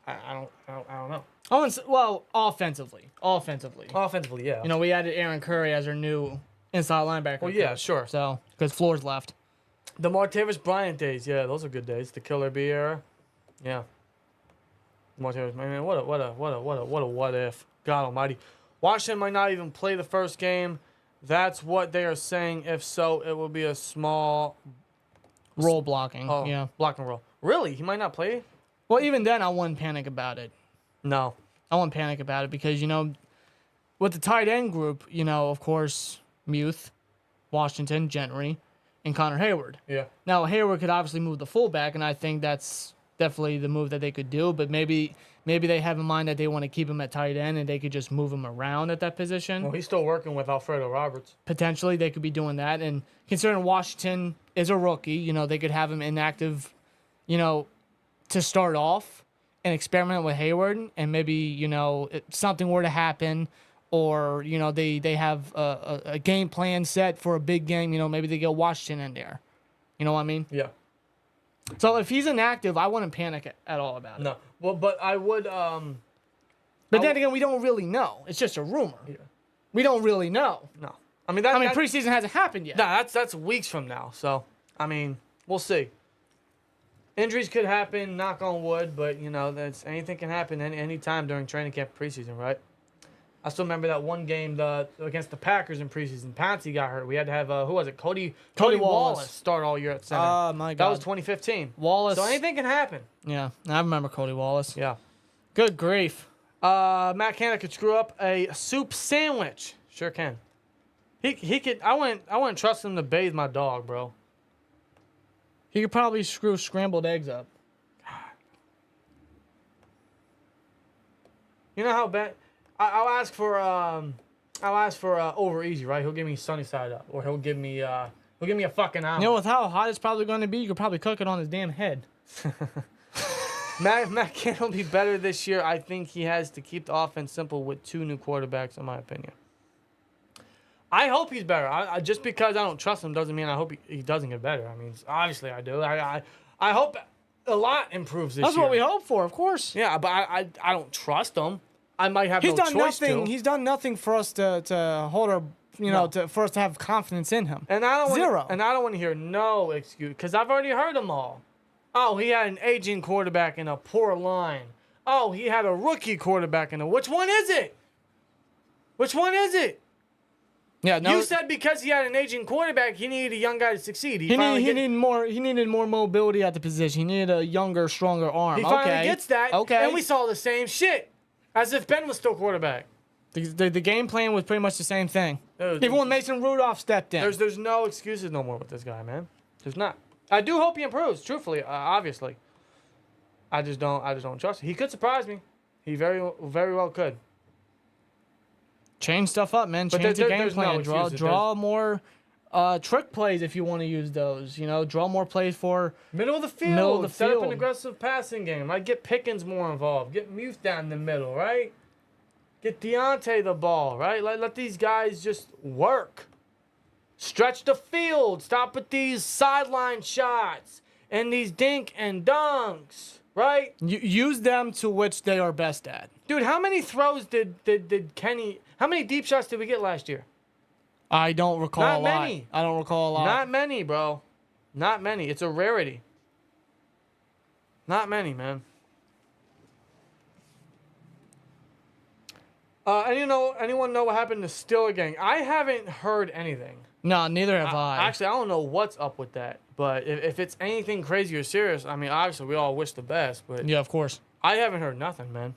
Speaker 1: I don't know.
Speaker 2: Well, offensively.
Speaker 1: Offensively, yeah.
Speaker 2: You know, we added Aaron Curry as our new inside linebacker.
Speaker 1: Well, yeah,
Speaker 2: coach.
Speaker 1: sure.
Speaker 2: So, because Floors left.
Speaker 1: The Martavis Bryant days, yeah, those are good days. The Killer B era, yeah. Martavis, man, what a what if. God Almighty, Washington might not even play the first game. That's what they are saying. If so, it will be a small
Speaker 2: roll blocking. Yeah,
Speaker 1: block and roll. Really, he might not play.
Speaker 2: Well, even then, I wouldn't panic about it.
Speaker 1: No,
Speaker 2: I wouldn't panic about it because with the tight end group, of course, Muth, Washington, Gentry, and Connor Hayward.
Speaker 1: Yeah.
Speaker 2: Now, Hayward could obviously move the fullback, and I think that's definitely the move that they could do. But maybe they have in mind that they want to keep him at tight end, and they could just move him around at that position.
Speaker 1: Well, he's still working with Alfredo Roberts.
Speaker 2: Potentially, they could be doing that. And considering Washington is a rookie, they could have him inactive, to start off and experiment with Hayward. And maybe, if something were to happen, or, they have a game plan set for a big game, maybe they get Washington in there. You know what I mean?
Speaker 1: Yeah.
Speaker 2: So if he's inactive, I wouldn't panic at all about it.
Speaker 1: No. Well, but I would.
Speaker 2: But then again, we don't really know. It's just a rumor.
Speaker 1: Yeah.
Speaker 2: We don't really know.
Speaker 1: No. I mean,
Speaker 2: preseason hasn't happened yet.
Speaker 1: Nah, that's weeks from now. So, we'll see. Injuries could happen, knock on wood, but, that's anything can happen any time during training camp preseason, right? I still remember that one game against the Packers in preseason. Pouncey got hurt. We had to have, who was it? Cody Wallace start all year at center.
Speaker 2: Oh, my God.
Speaker 1: That was 2015.
Speaker 2: Wallace.
Speaker 1: So anything can happen.
Speaker 2: Yeah, I remember Cody Wallace.
Speaker 1: Yeah.
Speaker 2: Good grief.
Speaker 1: Matt Canada could screw up a soup sandwich. Sure can. He could. I wouldn't trust him to bathe my dog, bro.
Speaker 2: He could probably screw scrambled eggs up.
Speaker 1: You know how bad. I'll ask for over easy, right? He'll give me sunny side up, or he'll give me a fucking omelet.
Speaker 2: With how hot it's probably going to be, you could probably cook it on his damn head.
Speaker 1: Matt Canada will be better this year. I think he has to keep the offense simple with 2 new quarterbacks, in my opinion. I hope he's better. Just because I don't trust him doesn't mean I hope he doesn't get better. Obviously I do. I hope a lot improves this year.
Speaker 2: That's what we hope for, of course.
Speaker 1: Yeah, but I don't trust him. I might have
Speaker 2: no choice
Speaker 1: to.
Speaker 2: He's done nothing for us to hold our, for us to have confidence in him.
Speaker 1: And I don't
Speaker 2: Zero.
Speaker 1: And I don't want to hear no excuse because I've already heard them all. Oh, he had an aging quarterback and a poor line. Oh, he had a rookie quarterback and which one is it? Which one is it?
Speaker 2: Yeah, no.
Speaker 1: You said because he had an aging quarterback, he needed a young guy to succeed. He
Speaker 2: needed more mobility at the position. He needed a younger, stronger arm.
Speaker 1: He finally gets that.
Speaker 2: Okay.
Speaker 1: And we saw the same shit. As if Ben was still quarterback.
Speaker 2: The game plan was pretty much the same thing. Even when Mason Rudolph stepped in.
Speaker 1: There's no excuses no more with this guy, man. There's not. I do hope he improves, truthfully, obviously. I just don't trust him. He could surprise me. He very well could.
Speaker 2: Change stuff up, man. Change the game plan. Draw more trick plays if you want to use those. Draw more plays for
Speaker 1: middle of the field. Set up an aggressive passing game. Like get Pickens more involved. Get Muth down the middle, right? Get Deontay the ball, right? Let these guys just work. Stretch the field. Stop with these sideline shots and these dink and dunks, right?
Speaker 2: Use them to which they are best at.
Speaker 1: Dude, how many throws did Kenny? How many deep shots did we get last year?
Speaker 2: I don't recall a lot.
Speaker 1: Not many.
Speaker 2: I don't recall a lot.
Speaker 1: Not many, bro. Not many. It's a rarity. Not many, man. Anyone know what happened to Steeler gang? I haven't heard anything.
Speaker 2: No, neither have I.
Speaker 1: Actually, I don't know what's up with that. But if it's anything crazy or serious, obviously we all wish the best. But
Speaker 2: yeah, of course.
Speaker 1: I haven't heard nothing, man.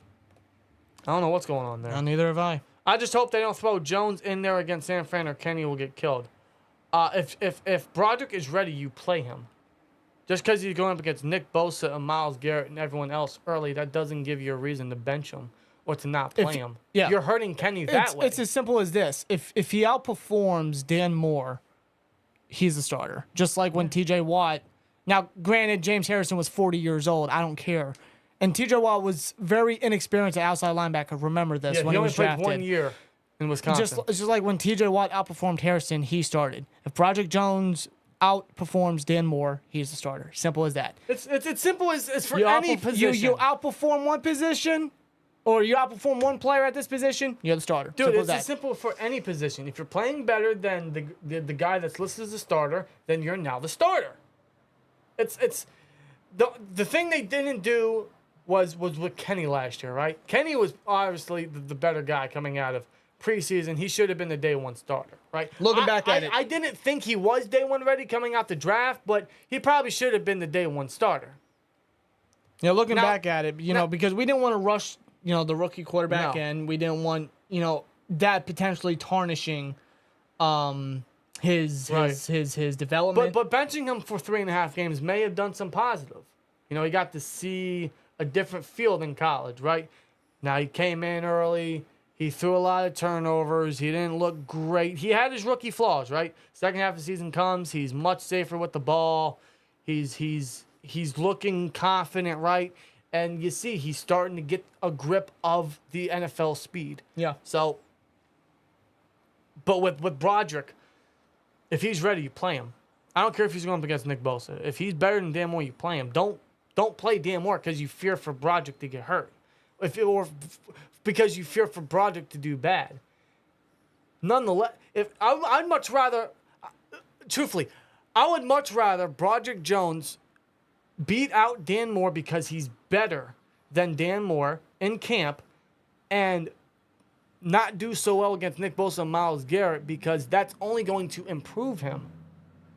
Speaker 1: I don't know what's going on there.
Speaker 2: No, neither have I.
Speaker 1: I just hope they don't throw Jones in there against San Fran or Kenny will get killed. If Broderick is ready, you play him. Just because he's going up against Nick Bosa and Myles Garrett and everyone else early, that doesn't give you a reason to bench him or to not play him.
Speaker 2: Yeah.
Speaker 1: You're hurting Kenny that way.
Speaker 2: It's as simple as this. If he outperforms Dan Moore, he's the starter. Just like when T.J. Watt. Now, granted, James Harrison was 40 years old. I don't care. And T.J. Watt was very inexperienced at outside linebacker. Remember this when
Speaker 1: he
Speaker 2: he
Speaker 1: only
Speaker 2: was
Speaker 1: played
Speaker 2: drafted.
Speaker 1: 1 year in Wisconsin.
Speaker 2: It's just like when T.J. Watt outperformed Harrison, he started. If Broderick Jones outperforms Dan Moore, he's the starter. Simple as that.
Speaker 1: It's simple as for any position.
Speaker 2: You outperform one position, or you outperform one player at this position, you're the starter.
Speaker 1: Dude,
Speaker 2: simple
Speaker 1: it's
Speaker 2: as
Speaker 1: as simple for any position. If you're playing better than the guy that's listed as a starter, then you're now the starter. It's the thing they didn't do was with Kenny last year, right? Kenny was obviously the better guy coming out of preseason. He should have been the day one starter, right?
Speaker 2: Looking back at it.
Speaker 1: I didn't think he was day one ready coming out the draft, but he probably should have been the day one starter.
Speaker 2: Yeah, looking back at it, because we didn't want to rush, the rookie quarterback
Speaker 1: No.
Speaker 2: in. We didn't want, that potentially tarnishing his development.
Speaker 1: But benching him for 3.5 games may have done some positive. He got to see a different field in college, right? Now he came in early. He threw a lot of turnovers. He didn't look great. He had his rookie flaws, right? Second half of the season comes. He's much safer with the ball. He's looking confident, right? And you see he's starting to get a grip of the NFL speed.
Speaker 2: Yeah.
Speaker 1: So, but with Broderick, if he's ready, you play him. I don't care if he's going up against Nick Bosa. If he's better than Dan Moore, you play him. Don't play Dan Moore because you fear for Broderick to get hurt. Because you fear for Broderick to do bad. Nonetheless, I'd much rather, truthfully, I would much rather Broderick Jones beat out Dan Moore because he's better than Dan Moore in camp and not do so well against Nick Bosa and Myles Garrett because that's only going to improve him.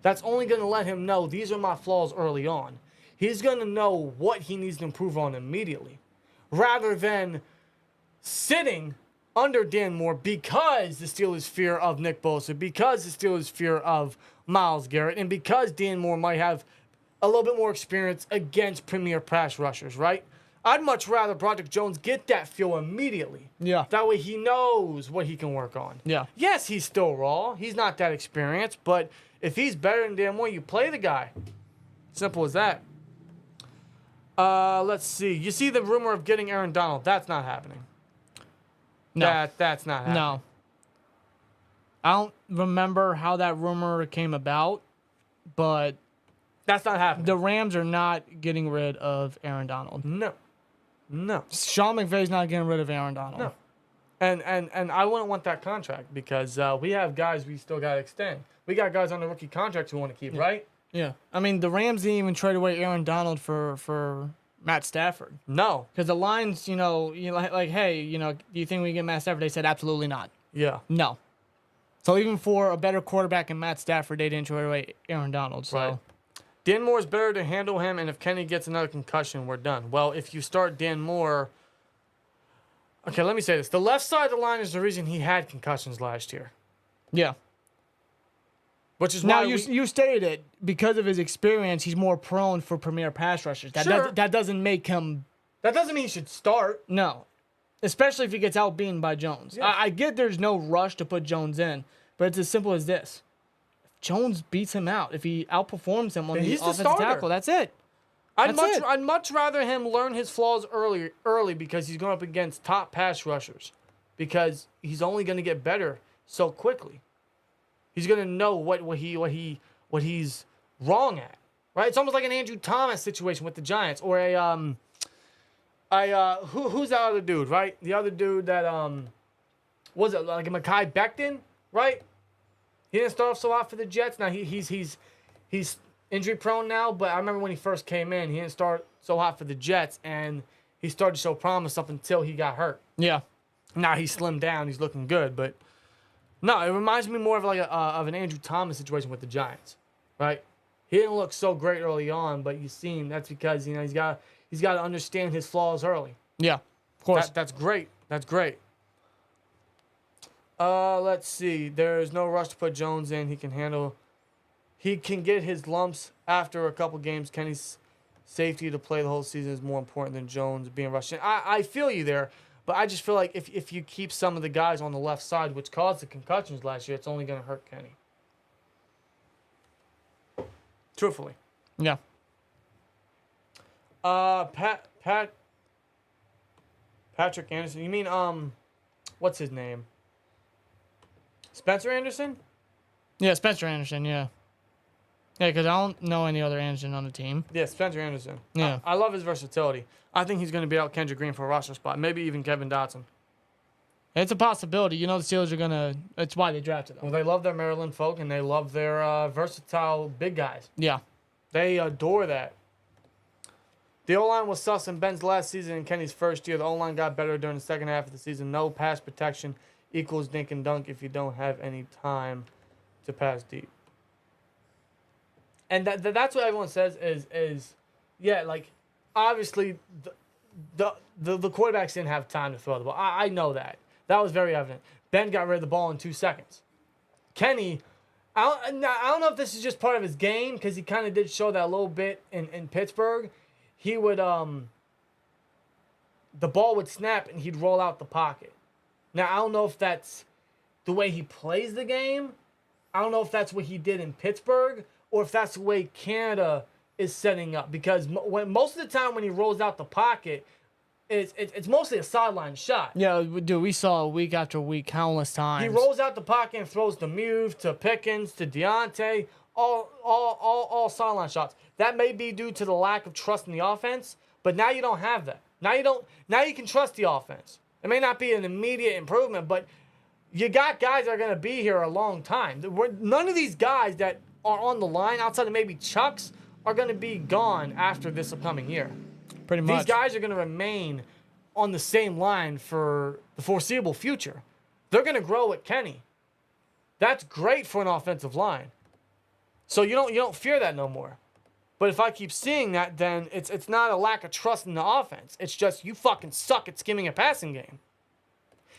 Speaker 1: That's only going to let him know these are my flaws early on. He's going to know what he needs to improve on immediately rather than sitting under Dan Moore because the Steelers fear of Nick Bosa, because the Steelers fear of Myles Garrett, and because Dan Moore might have a little bit more experience against premier pass rushers, right? I'd much rather Broderick Jones get that feel immediately.
Speaker 2: Yeah.
Speaker 1: That way he knows what he can work on.
Speaker 2: Yeah.
Speaker 1: Yes, he's still raw. He's not that experienced, but if he's better than Dan Moore, you play the guy. Simple as that. Let's see. You see the rumor of getting Aaron Donald. That's not happening.
Speaker 2: No.
Speaker 1: That's not happening.
Speaker 2: No. I don't remember how that rumor came about, but
Speaker 1: That's not happening.
Speaker 2: the Rams are not getting rid of Aaron Donald.
Speaker 1: No.
Speaker 2: Sean McVay's not getting rid of Aaron Donald.
Speaker 1: No. And I wouldn't want that contract because we have guys we still got to extend. We got guys on the rookie contracts we want to keep, right?
Speaker 2: Yeah. I mean, the Rams didn't even trade away Aaron Donald for Matt Stafford.
Speaker 1: No.
Speaker 2: Because the Lions, hey, do you think we can get Matt Stafford? They said absolutely not.
Speaker 1: Yeah.
Speaker 2: No. So even for a better quarterback than Matt Stafford, they didn't trade away Aaron Donald. So.
Speaker 1: Right. Dan Moore's better to handle him, and if Kenny gets another concussion, we're done. Well, if you start Dan Moore... Okay, let me say this. The left side of the line is the reason he had concussions last year.
Speaker 2: Yeah.
Speaker 1: Which is
Speaker 2: Now,
Speaker 1: why
Speaker 2: you stated it. Because of his experience, he's more prone for premier pass rushers.
Speaker 1: Sure.
Speaker 2: That doesn't make him...
Speaker 1: That doesn't mean he should start.
Speaker 2: No. Especially if he gets outbeaten by Jones.
Speaker 1: Yeah.
Speaker 2: I get there's no rush to put Jones in, but it's as simple as this. If Jones beats him out, if he outperforms him on
Speaker 1: Then
Speaker 2: the
Speaker 1: he's the
Speaker 2: offensive
Speaker 1: starter.
Speaker 2: tackle, that's it.
Speaker 1: I'd much rather him learn his flaws early because he's going up against top pass rushers because he's only going to get better so quickly. He's going to know what he's wrong at. Right? It's almost like an Andrew Thomas situation with the Giants or who's that other dude, right? The other dude that was it like a Mekhi Becton, right? He didn't start off so hot for the Jets. Now he's injury prone now, but I remember when he first came in, he didn't start so hot for the Jets, and he started to show promise up until he got hurt.
Speaker 2: Yeah.
Speaker 1: Now he's slimmed down, he's looking good, but no, it reminds me more of like of an Andrew Thomas situation with the Giants, right? He didn't look so great early on, but you seen that's because he's got to understand his flaws early.
Speaker 2: Yeah. Of course.
Speaker 1: That's great. That's great. Let's see. There's no rush to put Jones in. He can handle he can get his lumps after a couple games. Kenny's safety to play the whole season is more important than Jones being rushed in. I feel you there, but I just feel like if you keep some of the guys on the left side, which caused the concussions last year, it's only going to hurt Kenny. Truthfully.
Speaker 2: Yeah.
Speaker 1: Patrick Anderson. You mean what's his name? Spencer Anderson?
Speaker 2: Yeah, Spencer Anderson. Yeah. Yeah, because I don't know any other Anderson on the team.
Speaker 1: Yeah, Spencer Anderson.
Speaker 2: Yeah.
Speaker 1: I love his versatility. I think he's going to beat out Kendrick Green for a roster spot. Maybe even Kevin Dotson.
Speaker 2: It's a possibility. You know, the Steelers are going to. That's why they drafted them.
Speaker 1: Well, they love their Maryland folk, and they love their versatile big guys.
Speaker 2: Yeah.
Speaker 1: They adore that. The O-line was sus in Ben's last season and Kenny's first year. The O-line got better during the second half of the season. No pass protection equals dink and dunk if you don't have any time to pass deep. And that's what everyone says is yeah, like, obviously the quarterbacks didn't have time to throw the ball. I know that. That was very evident. Ben got rid of the ball in 2 seconds. Kenny, I don't know if this is just part of his game, because he kind of did show that a little bit in Pittsburgh. He would, the ball would snap and he'd roll out the pocket. Now, I don't know if that's the way he plays the game. I don't know if that's what he did in Pittsburgh, or if that's the way Canada is setting up. Because most of the time when he rolls out the pocket, it's mostly a sideline shot.
Speaker 2: Yeah, dude, we saw week after week countless times.
Speaker 1: He rolls out the pocket and throws the move to Pickens, to Deontay, all sideline shots. That may be due to the lack of trust in the offense, but now you don't have that. Now you can trust the offense. It may not be an immediate improvement, but you got guys that are going to be here a long time. None of these guys that are on the line, outside of maybe Chuck's, are going to be gone after this upcoming year.
Speaker 2: Pretty much.
Speaker 1: These guys are going to remain on the same line for the foreseeable future. They're going to grow with Kenny. That's great for an offensive line. So you don't fear that no more. But if I keep seeing that, then it's not a lack of trust in the offense. It's just you fucking suck at scheming a passing game.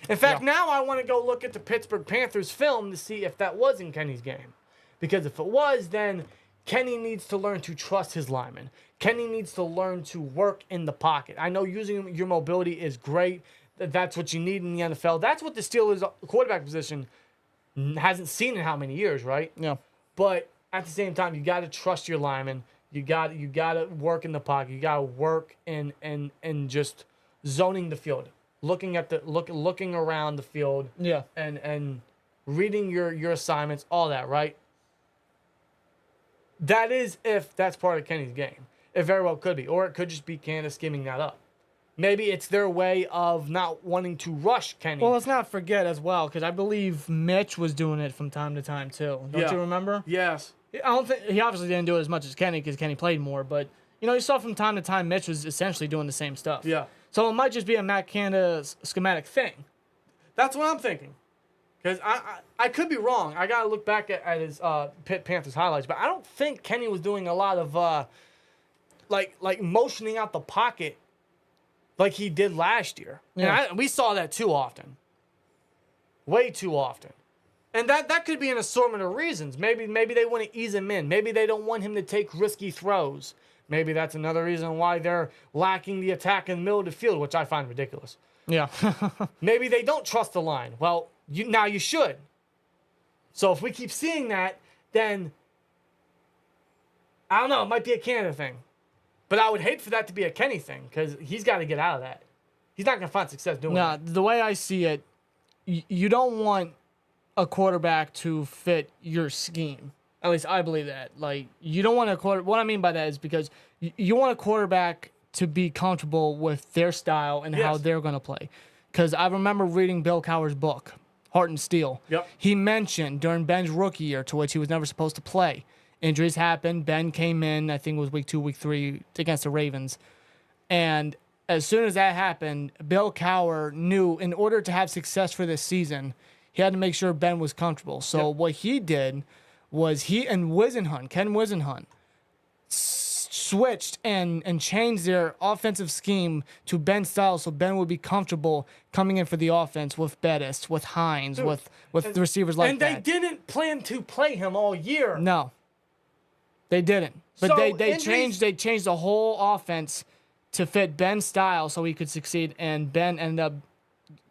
Speaker 1: In fact, now I want to go look at the Pittsburgh Panthers film to see if that was in Kenny's game. Because if it was, then Kenny needs to learn to trust his linemen. Kenny needs to learn to work in the pocket. I know using your mobility is great. That's what you need in the NFL. That's what the Steelers quarterback position hasn't seen in how many years, right?
Speaker 2: Yeah.
Speaker 1: But at the same time, you got to trust your linemen. You got to work in the pocket. You got to work in just zoning the field, looking around the field.
Speaker 2: Yeah.
Speaker 1: And reading your assignments, all that, right? That is if that's part of Kenny's game. It very well could be. Or it could just be Canada skimming that up. Maybe it's their way of not wanting to rush Kenny.
Speaker 2: Well, let's not forget as well, because I believe Mitch was doing it from time to time too. Don't you remember?
Speaker 1: Yes.
Speaker 2: I don't think he obviously didn't do it as much as Kenny, because Kenny played more. But you saw from time to time Mitch was essentially doing the same stuff.
Speaker 1: Yeah.
Speaker 2: So it might just be a Matt Canada schematic thing.
Speaker 1: That's what I'm thinking. Because I could be wrong. I got to look back at his Panthers highlights. But I don't think Kenny was doing a lot of like motioning out the pocket like he did last year.
Speaker 2: Yeah.
Speaker 1: And we saw that too often. Way too often. And that could be an assortment of reasons. Maybe they want to ease him in. Maybe they don't want him to take risky throws. Maybe that's another reason why they're lacking the attack in the middle of the field, which I find ridiculous.
Speaker 2: Yeah.
Speaker 1: Maybe they don't trust the line. Well, now you should. So if we keep seeing that, then I don't know. It might be a Canada thing. But I would hate for that to be a Kenny thing, because he's got to get out of that. He's not going to find success doing that.
Speaker 2: The way I see it, you don't want a quarterback to fit your scheme. At least I believe that. Like, you don't want a quarterback. What I mean by that is because you want a quarterback to be comfortable with their style and how they're going to play. Because I remember reading Bill Cowher's book, Heart and Steel.
Speaker 1: Yep.
Speaker 2: He mentioned during Ben's rookie year, to which he was never supposed to play, injuries happened. Ben came in, I think it was week 2, week 3, against the Ravens. And as soon as that happened, Bill Cowher knew in order to have success for this season, he had to make sure Ben was comfortable. So what he did was he and Ken Wisenhunt, switched and changed their offensive scheme to Ben's style so Ben would be comfortable coming in for the offense with Bettis, with Hines, with the receivers like that.
Speaker 1: And they didn't plan to play him all year.
Speaker 2: No. They didn't. But
Speaker 1: So,
Speaker 2: they
Speaker 1: injuries-
Speaker 2: changed the whole offense to fit Ben's style so he could succeed, and Ben ended up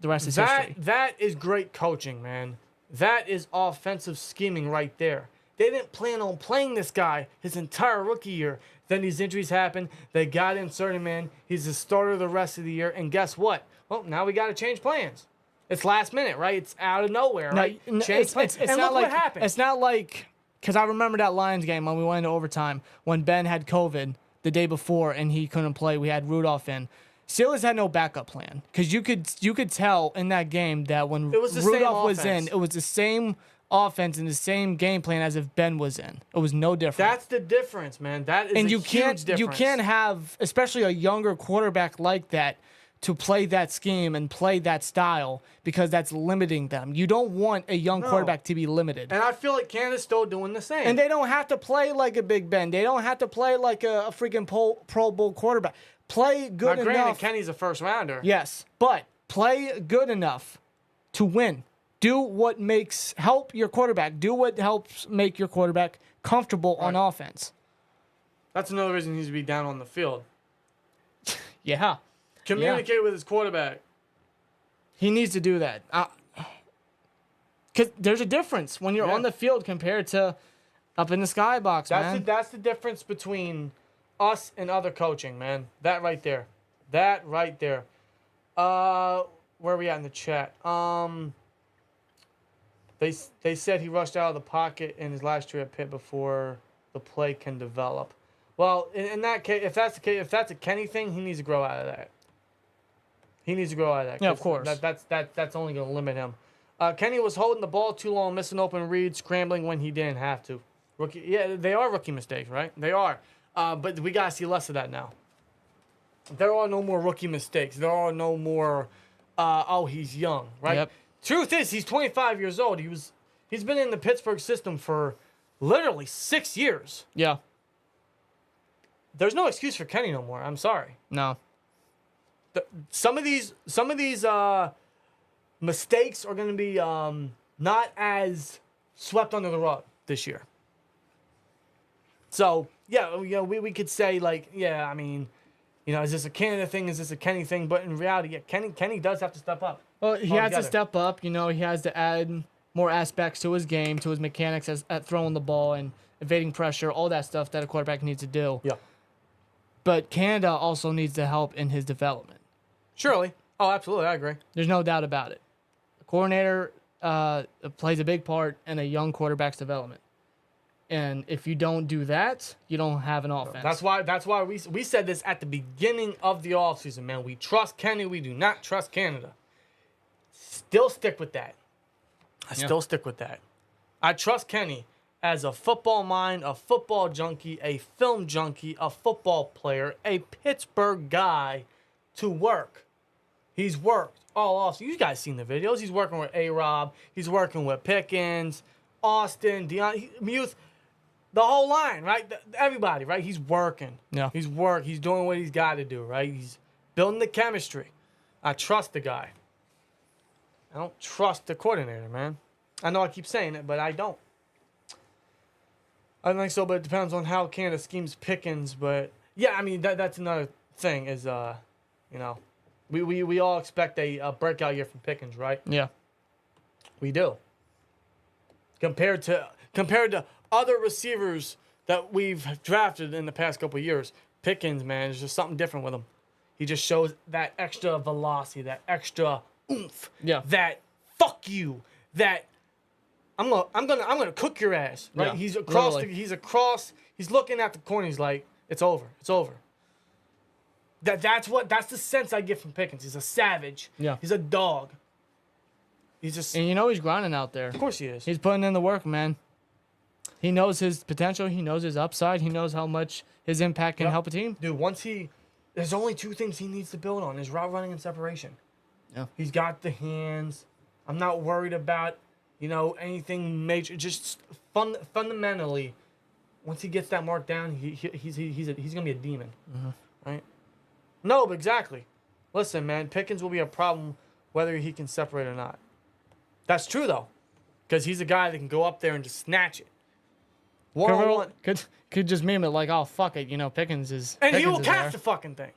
Speaker 2: the rest is history.
Speaker 1: That is great coaching, man. That is offensive scheming right there. They didn't plan on playing this guy his entire rookie year. Then these injuries happened. They got inserted him in. He's the starter the rest of the year. And guess what? Well, now we got to change plans. It's last minute, right? It's out of nowhere, right? Change plans.
Speaker 2: It's
Speaker 1: and
Speaker 2: not
Speaker 1: look
Speaker 2: like,
Speaker 1: what happened.
Speaker 2: It's not like, because I remember that Lions game when we went into overtime when Ben had COVID the day before and he couldn't play. We had Rudolph in. Steelers had no backup plan because you could tell in that game that when
Speaker 1: It was the same
Speaker 2: Rudolph was
Speaker 1: offense.
Speaker 2: in, it was the same offense and the same game plan as if Ben was in. It was no different.
Speaker 1: That's the difference, man. That is
Speaker 2: And
Speaker 1: a huge difference.
Speaker 2: you can't have, especially a younger quarterback like that, to play that scheme and play that style because that's limiting them. You don't want a young quarterback to be limited.
Speaker 1: And I feel like Canada's still doing the same.
Speaker 2: And they don't have to play like a Big Ben. They don't have to play like a freaking Pro Bowl quarterback. Play good
Speaker 1: now, granted,
Speaker 2: enough.
Speaker 1: Kenny's a first rounder.
Speaker 2: Yes, but play good enough to win. Do what help your quarterback. Do what helps make your quarterback comfortable on offense.
Speaker 1: That's another reason he needs to be down on the field.
Speaker 2: Yeah.
Speaker 1: Communicate with his quarterback.
Speaker 2: He needs to do that. Because there's a difference when you're on the field compared to up in the skybox, man.
Speaker 1: That's the difference between us and other coaching, man. That right there. Where are we at in the chat? They said he rushed out of the pocket in his last year at Pitt before the play can develop. Well, in that case, if that's a Kenny thing, he needs to grow out of that.
Speaker 2: Yeah, of course.
Speaker 1: That's only going to limit him. Kenny was holding the ball too long, missing open reads, scrambling when he didn't have to. They are rookie mistakes, right? They are. But we got to see less of that now. There are no more rookie mistakes. There are no more, he's young, right?
Speaker 2: Yep.
Speaker 1: Truth is, he's 25 years old. He's been in the Pittsburgh system for literally 6 years.
Speaker 2: Yeah.
Speaker 1: There's no excuse for Kenny no more. I'm sorry.
Speaker 2: No.
Speaker 1: Some of these mistakes are going to be not as swept under the rug this year. So we could say I mean, is this a Canada thing? Is this a Kenny thing? But in reality, Kenny does have to step up.
Speaker 2: Well, he has to step up. He has to add more aspects to his game, to his mechanics at throwing the ball and evading pressure, all that stuff that a quarterback needs to do.
Speaker 1: Yeah.
Speaker 2: But Canada also needs to help in his development.
Speaker 1: Surely. Oh, absolutely. I agree.
Speaker 2: There's no doubt about it. The coordinator plays a big part in a young quarterback's development. And if you don't do that, you don't have an offense.
Speaker 1: That's why we said this at the beginning of the offseason, man. We trust Kenny. We do not trust Canada. Still stick with that. I still stick with that. I trust Kenny as a football mind, a football junkie, a film junkie, a football player, a Pittsburgh guy to work. He's worked all off. You guys seen the videos. He's working with A-Rob. He's working with Pickens, Austin, Muth, the whole line, right? Everybody, right? He's working.
Speaker 2: Yeah.
Speaker 1: He's doing what he's got to do, right? He's building the chemistry. I trust the guy. I don't trust the coordinator, man. I know I keep saying it, but I don't. I don't think so, but it depends on how Canada schemes Pickens. But yeah, I mean that's another thing is we all expect a breakout year from Pickens, right?
Speaker 2: Yeah.
Speaker 1: We do. Compared to other receivers that we've drafted in the past couple of years, Pickens, man, is just something different with him. He just shows that extra velocity, that extra oomph.
Speaker 2: Yeah.
Speaker 1: That fuck you. That I'm gonna cook your ass. Right?
Speaker 2: Yeah,
Speaker 1: He's across.
Speaker 2: literally.
Speaker 1: He's looking at the corner. He's like, it's over. It's over. That's the sense I get from Pickens. He's a savage.
Speaker 2: Yeah.
Speaker 1: He's a dog. He's just.
Speaker 2: And he's grinding out there.
Speaker 1: Of course he is.
Speaker 2: He's putting in the work, man. He knows his potential. He knows his upside. He knows how much his impact can help a team.
Speaker 1: Dude, there's only two things he needs to build on: is route running and separation.
Speaker 2: Yeah.
Speaker 1: He's got the hands. I'm not worried about, anything major. Just fundamentally, once he gets that mark down, he's gonna be a demon, right? No, but exactly. Listen, man, Pickens will be a problem whether he can separate or not. That's true though, because he's a guy that can go up there and just snatch it. One-on-one.
Speaker 2: Could just meme it like, oh, fuck it, Pickens is.
Speaker 1: And
Speaker 2: Pickens
Speaker 1: he will
Speaker 2: is
Speaker 1: catch
Speaker 2: there.
Speaker 1: the fucking thing.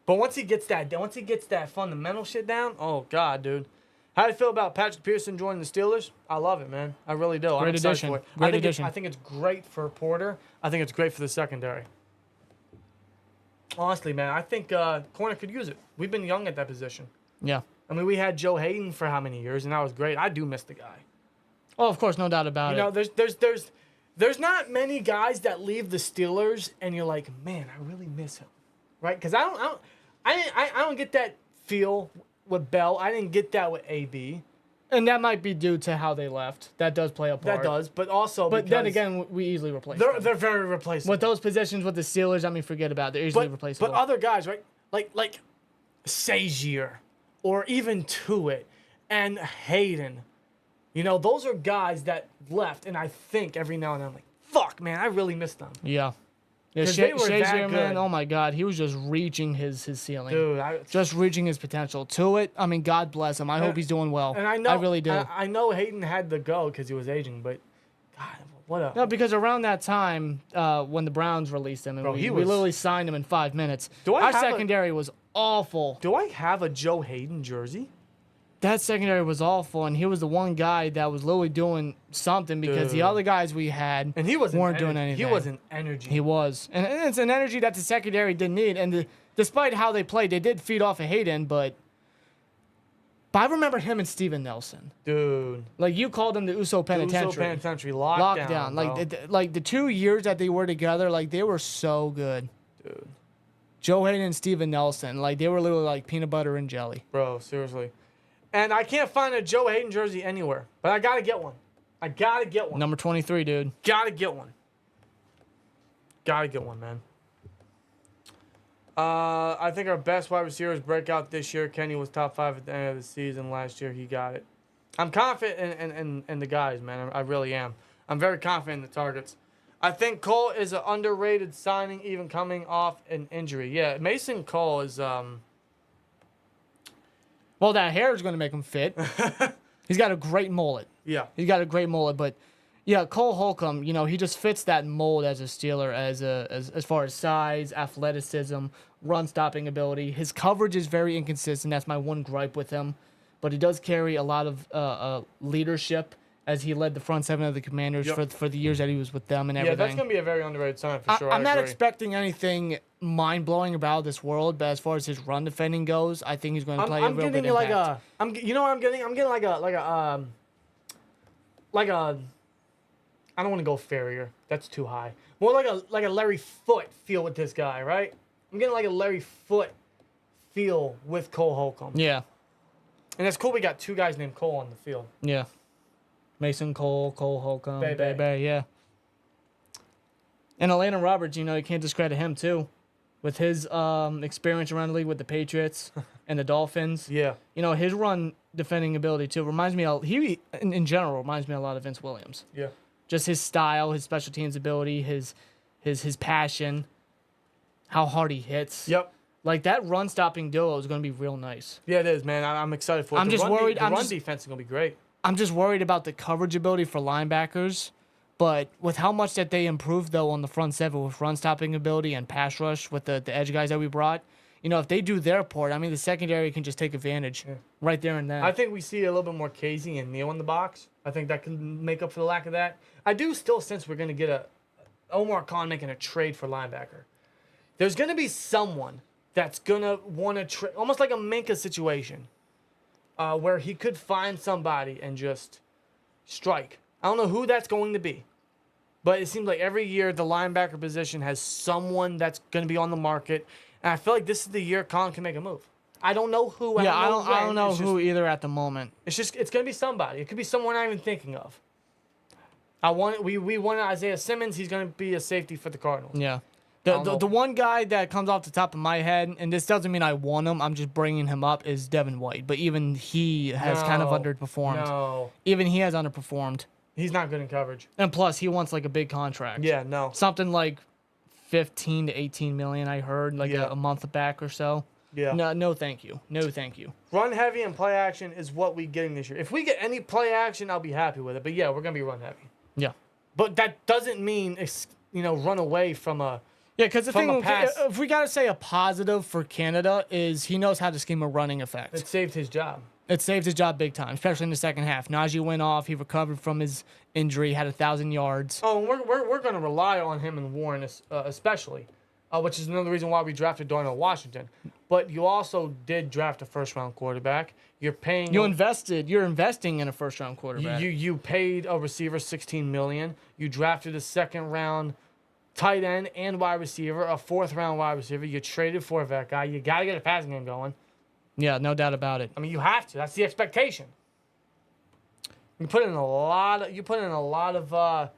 Speaker 1: But once he gets that fundamental shit down, oh god, dude. How do you feel about Patrick Pearson joining the Steelers? I love it, man. I really do. I'm excited for it.
Speaker 2: Great addition.
Speaker 1: I think it's great for Porter. I think it's great for the secondary. Honestly, man, I think corner could use it. We've been young at that position.
Speaker 2: Yeah.
Speaker 1: I mean, we had Joe Hayden for how many years, and that was great. I do miss the guy.
Speaker 2: Oh, of course, no doubt about it.
Speaker 1: You know, there's not many guys that leave the Steelers, and you're like, man, I really miss him, right? Because I don't get that feel with Bell. I didn't get that with AB.
Speaker 2: And that might be due to how they left. That does play a part.
Speaker 1: That does, but also
Speaker 2: But then again, we easily replace them.
Speaker 1: they're very replaceable.
Speaker 2: With those positions with the Steelers, I mean, forget about it. They're easily replaceable.
Speaker 1: But other guys, right? Like Sazier or even Tuitt and Hayden. You know, those are guys that left, and I think every now and then I'm like, fuck, man, I really miss them.
Speaker 2: Yeah. Yeah,
Speaker 1: 'Cause they were that
Speaker 2: Shazier, man,
Speaker 1: good.
Speaker 2: oh my God, he was just reaching his ceiling.
Speaker 1: Dude,
Speaker 2: Just reaching his potential. To it, I mean, God bless him. I hope he's doing well.
Speaker 1: and I know
Speaker 2: I really do.
Speaker 1: I know Hayden had to go because he was aging, but God, what a
Speaker 2: No, because around that time, when the Browns released him, and
Speaker 1: Bro,
Speaker 2: we
Speaker 1: he was-
Speaker 2: literally signed him in 5 minutes,
Speaker 1: Do I
Speaker 2: our
Speaker 1: have a-
Speaker 2: secondary was awful.
Speaker 1: Do I have a Joe Hayden jersey?
Speaker 2: That secondary was awful, and he was the one guy that was literally doing something because the
Speaker 1: Dude.
Speaker 2: other guys we had
Speaker 1: And he wasn't
Speaker 2: weren't doing anything.
Speaker 1: He was an energy.
Speaker 2: He was. And it's an energy that the secondary didn't need. And despite how they played, they did feed off of Hayden, but I remember him and Steven Nelson.
Speaker 1: Dude.
Speaker 2: Like, you called him the Uso Penitentiary.
Speaker 1: Uso Penitentiary lockdown.
Speaker 2: Lockdown. Like the 2 years that they were together, like, they were so good.
Speaker 1: Dude.
Speaker 2: Joe Hayden and Steven Nelson, like, they were literally like peanut butter and jelly.
Speaker 1: Bro, seriously. And I can't find a Joe Hayden jersey anywhere, but I gotta get one. I gotta get one.
Speaker 2: Number 23, dude.
Speaker 1: Gotta get one. Gotta get one, man. I think our best wide receivers break out this year. Kenny was top 5 at the end of the season. Last year, he got it. I'm confident in the guys, man. I really am. I'm very confident in the targets. I think Cole is an underrated signing, even coming off an injury. Yeah, Mason Cole is...
Speaker 2: Well, that hair is going to make him fit. He's got a great mullet.
Speaker 1: Yeah.
Speaker 2: He's got a great mullet, but yeah, Cole Holcomb, he just fits that mold as a Steeler as far as size, athleticism, run stopping ability. His coverage is very inconsistent. That's my one gripe with him, but he does carry a lot of leadership as he led the front seven of the Commanders for the years that he was with them and everything.
Speaker 1: Yeah, that's going to be a very underrated sign for sure.
Speaker 2: I'm not
Speaker 1: agree.
Speaker 2: expecting anything mind-blowing about this world, but as far as his run defending goes, I think he's going to play a real good impact.
Speaker 1: You know what I'm getting? I'm getting like a I don't want to go Farrier. That's too high. More like a Larry Foote feel with this guy, right? I'm getting like a Larry Foote feel with Cole Holcomb.
Speaker 2: Yeah.
Speaker 1: And it's cool we got two guys named Cole on the field.
Speaker 2: Yeah. Mason Cole, Cole Holcomb,
Speaker 1: Bay.
Speaker 2: Bay, yeah. And Atlanta Roberts, you can't discredit him too. With his experience around the league with the Patriots and the Dolphins.
Speaker 1: Yeah.
Speaker 2: His run defending ability too reminds me in general reminds me a lot of Vince Williams.
Speaker 1: Yeah.
Speaker 2: Just his style, his special teams ability, his passion, how hard he hits.
Speaker 1: Yep.
Speaker 2: Like, that run stopping duo is going to be real nice.
Speaker 1: Yeah, it is, man. I'm excited for it.
Speaker 2: I'm just worried.
Speaker 1: The run defense is going to be great.
Speaker 2: I'm just worried about the coverage ability for linebackers. But with how much that they improved, though, on the front seven with run stopping ability and pass rush with the edge guys that we brought, if they do their part, I mean, the secondary can just take advantage right there and then.
Speaker 1: I think we see a little bit more Casey and Neal in the box. I think that can make up for the lack of that. I do still sense we're going to get a Omar Khan making a trade for linebacker. There's going to be someone that's going to want to trade, almost like a Minka situation, where he could find somebody and just strike. I don't know who that's going to be, but it seems like every year the linebacker position has someone that's going to be on the market, and I feel like this is the year Khan can make a move. I don't know who.
Speaker 2: I don't know who either at the moment.
Speaker 1: It's going to be somebody. It could be someone I'm not even thinking of. We wanted Isaiah Simmons. He's going to be a safety for the Cardinals.
Speaker 2: Yeah. The one guy that comes off the top of my head, and this doesn't mean I want him, I'm just bringing him up, is Devin White. But even he has kind of underperformed.
Speaker 1: No.
Speaker 2: Even he has underperformed.
Speaker 1: He's not good in coverage.
Speaker 2: And plus, he wants like a big contract.
Speaker 1: Yeah, no.
Speaker 2: Something like 15 to 18 million, I heard, like a month back or so.
Speaker 1: Yeah.
Speaker 2: No, thank you. No, thank you.
Speaker 1: Run heavy and play action is what we're getting this year. If we get any play action, I'll be happy with it. But yeah, we're going to be run heavy.
Speaker 2: Yeah.
Speaker 1: But that doesn't mean, run away from a.
Speaker 2: Yeah, because the thing,
Speaker 1: pass.
Speaker 2: if we got to say a positive for Canada is he knows how to scheme a running effect.
Speaker 1: It saved his job.
Speaker 2: It saved his job big time, especially in the second half. Najee went off. He recovered from his injury, had 1,000 yards.
Speaker 1: Oh, and we're going to rely on him and Warren especially, which is another reason why we drafted Darnell Washington. But you also did draft a first-round quarterback. You're paying.
Speaker 2: You're investing in a first-round quarterback.
Speaker 1: You paid a receiver $16 million. You drafted a second-round tight end and wide receiver, a fourth-round wide receiver. You traded for that guy. You got to get a passing game going.
Speaker 2: Yeah, no doubt about it.
Speaker 1: I mean, you have to. That's the expectation. You put in a lot of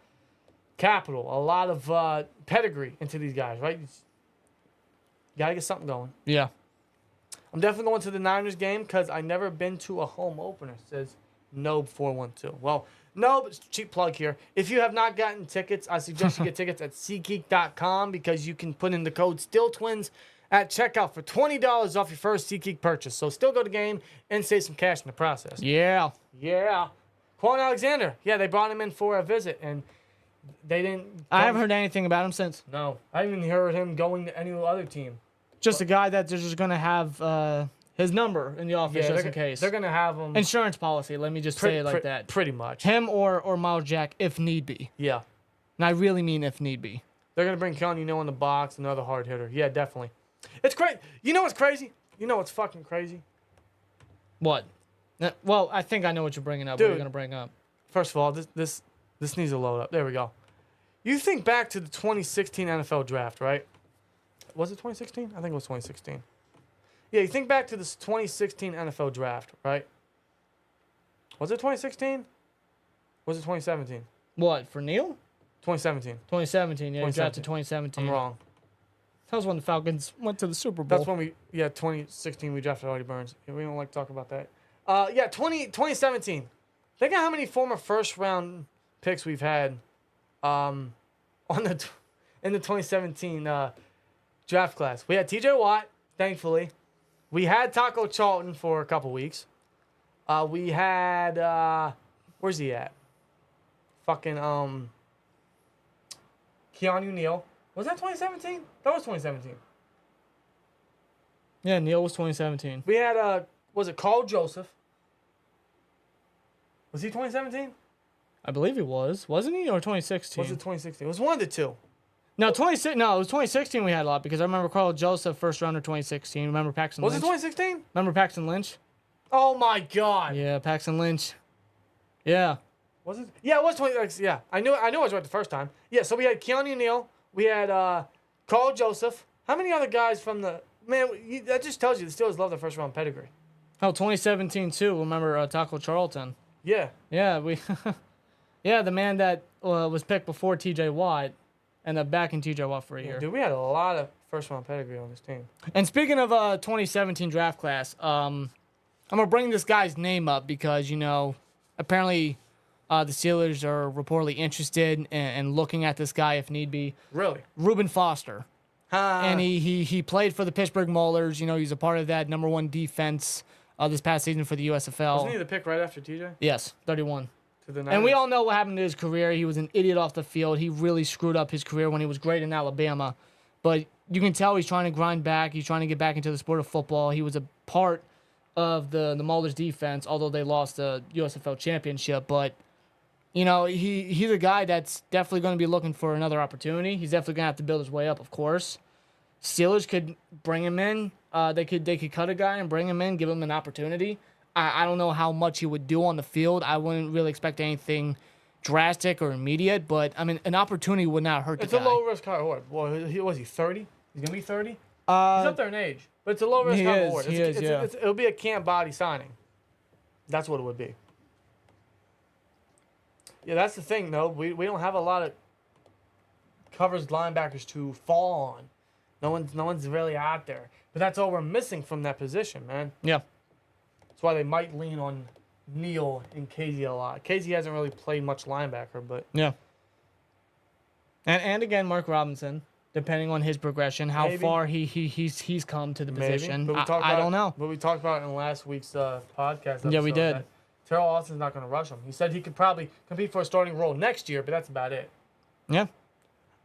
Speaker 1: capital, a lot of pedigree into these guys, right? You got to get something going.
Speaker 2: Yeah.
Speaker 1: I'm definitely going to the Niners game because I've never been to a home opener, says Nobe412. Well, Nobe, cheap plug here. If you have not gotten tickets, I suggest you get tickets at SeatGeek.com because you can put in the code SteelTwins at checkout for $20 off your first SeatGeek purchase. So still go to the game and save some cash in the process.
Speaker 2: Yeah.
Speaker 1: Yeah. Quan Alexander. Yeah, they brought him in for a visit, and they didn't.
Speaker 2: I haven't heard anything about him since.
Speaker 1: No. I haven't even heard him going to any other team.
Speaker 2: Just a guy that they're just going to have his number in the office just in case.
Speaker 1: They're going to have him.
Speaker 2: Insurance policy, let me just say it like that.
Speaker 1: Pretty much.
Speaker 2: Him or Miles Jack if need be.
Speaker 1: Yeah.
Speaker 2: And I really mean if need be.
Speaker 1: They're going to bring Keanu in the box, another hard hitter. Yeah, definitely. It's crazy. You know what's crazy? You know what's fucking crazy?
Speaker 2: What? Well, I think I know what you're bringing up.
Speaker 1: Dude,
Speaker 2: what you're going to bring up.
Speaker 1: First of all, this needs to load up. There we go. You think back to the 2016 NFL draft, right? Was it 2016? I think it was 2016. Yeah, you think back to this 2016 NFL draft, right? Was it 2016? Was it 2017?
Speaker 2: What, for Neil?
Speaker 1: 2017.
Speaker 2: 2017, yeah, he drafted 2017.
Speaker 1: I'm wrong.
Speaker 2: That was when the Falcons went to the Super Bowl.
Speaker 1: That's when 2016 we drafted Artie Burns. We don't like to talk about that. 2017. Think of how many former first-round picks we've had in the 2017 draft class. We had T.J. Watt, thankfully. We had Taco Charlton for a couple weeks. We had where's he at? Fucking Keanu Neal. Was that 2017? That was 2017.
Speaker 2: Yeah, Neil was 2017.
Speaker 1: We had was it Carl Joseph? Was he 2017?
Speaker 2: I believe he was. Wasn't he? Or 2016?
Speaker 1: Was it 2016? It was one of the two.
Speaker 2: No, it was 2016 we had a lot because I remember Carl Joseph, first rounder 2016. Remember Paxton Lynch?
Speaker 1: Was it 2016?
Speaker 2: Remember Paxton Lynch?
Speaker 1: Oh my God.
Speaker 2: Yeah, Paxton Lynch. Yeah.
Speaker 1: Was it? Yeah, it was 20. Yeah, I knew I was right the first time. Yeah, so we had Keanu Neal. We had Carl Joseph. How many other guys from the that just tells you the Steelers love their first round pedigree.
Speaker 2: Oh, 2017 too. Remember Taco Charlton?
Speaker 1: Yeah.
Speaker 2: Yeah, yeah, the man that was picked before T.J. Watt, ended up backing T.J. Watt for a year.
Speaker 1: Dude, we had a lot of first round pedigree on this team.
Speaker 2: And speaking of 2017 draft class, I'm gonna bring this guy's name up because apparently the Steelers are reportedly interested in looking at this guy if need be.
Speaker 1: Really?
Speaker 2: Reuben Foster. And he played for the Pittsburgh Maulers. He's a part of that number one defense this past season for the USFL.
Speaker 1: Wasn't he the pick right after TJ?
Speaker 2: Yes, 31.
Speaker 1: To the Niners.
Speaker 2: And we all know what happened to his career. He was an idiot off the field. He really screwed up his career when he was great in Alabama. But you can tell he's trying to grind back. He's trying to get back into the sport of football. He was a part of the Maulers defense, although they lost the USFL championship. But he's a guy that's definitely going to be looking for another opportunity. He's definitely going to have to build his way up, of course. Steelers could bring him in. They could cut a guy and bring him in, give him an opportunity. I don't know how much he would do on the field. I wouldn't really expect anything drastic or immediate, but I mean, an opportunity would not hurt the guy.
Speaker 1: It's a low risk high reward. Well, was he 30? He's gonna be 30. He's up there in age, but it's a low risk high reward. It'll be a camp body signing. That's what it would be. Yeah, that's the thing, though. We don't have a lot of covers linebackers to fall on. No one's really out there. But that's all we're missing from that position, man.
Speaker 2: Yeah.
Speaker 1: That's why they might lean on Neal and Casey a lot. Casey hasn't really played much linebacker, but
Speaker 2: yeah. And again, Mark Robinson, depending on his progression, how far he's come to the position.
Speaker 1: But
Speaker 2: I don't know.
Speaker 1: But we talked about it in last week's podcast episode.
Speaker 2: Yeah, we did.
Speaker 1: Terrell Austin's not going to rush him. He said he could probably compete for a starting role next year, but that's about it.
Speaker 2: Yeah.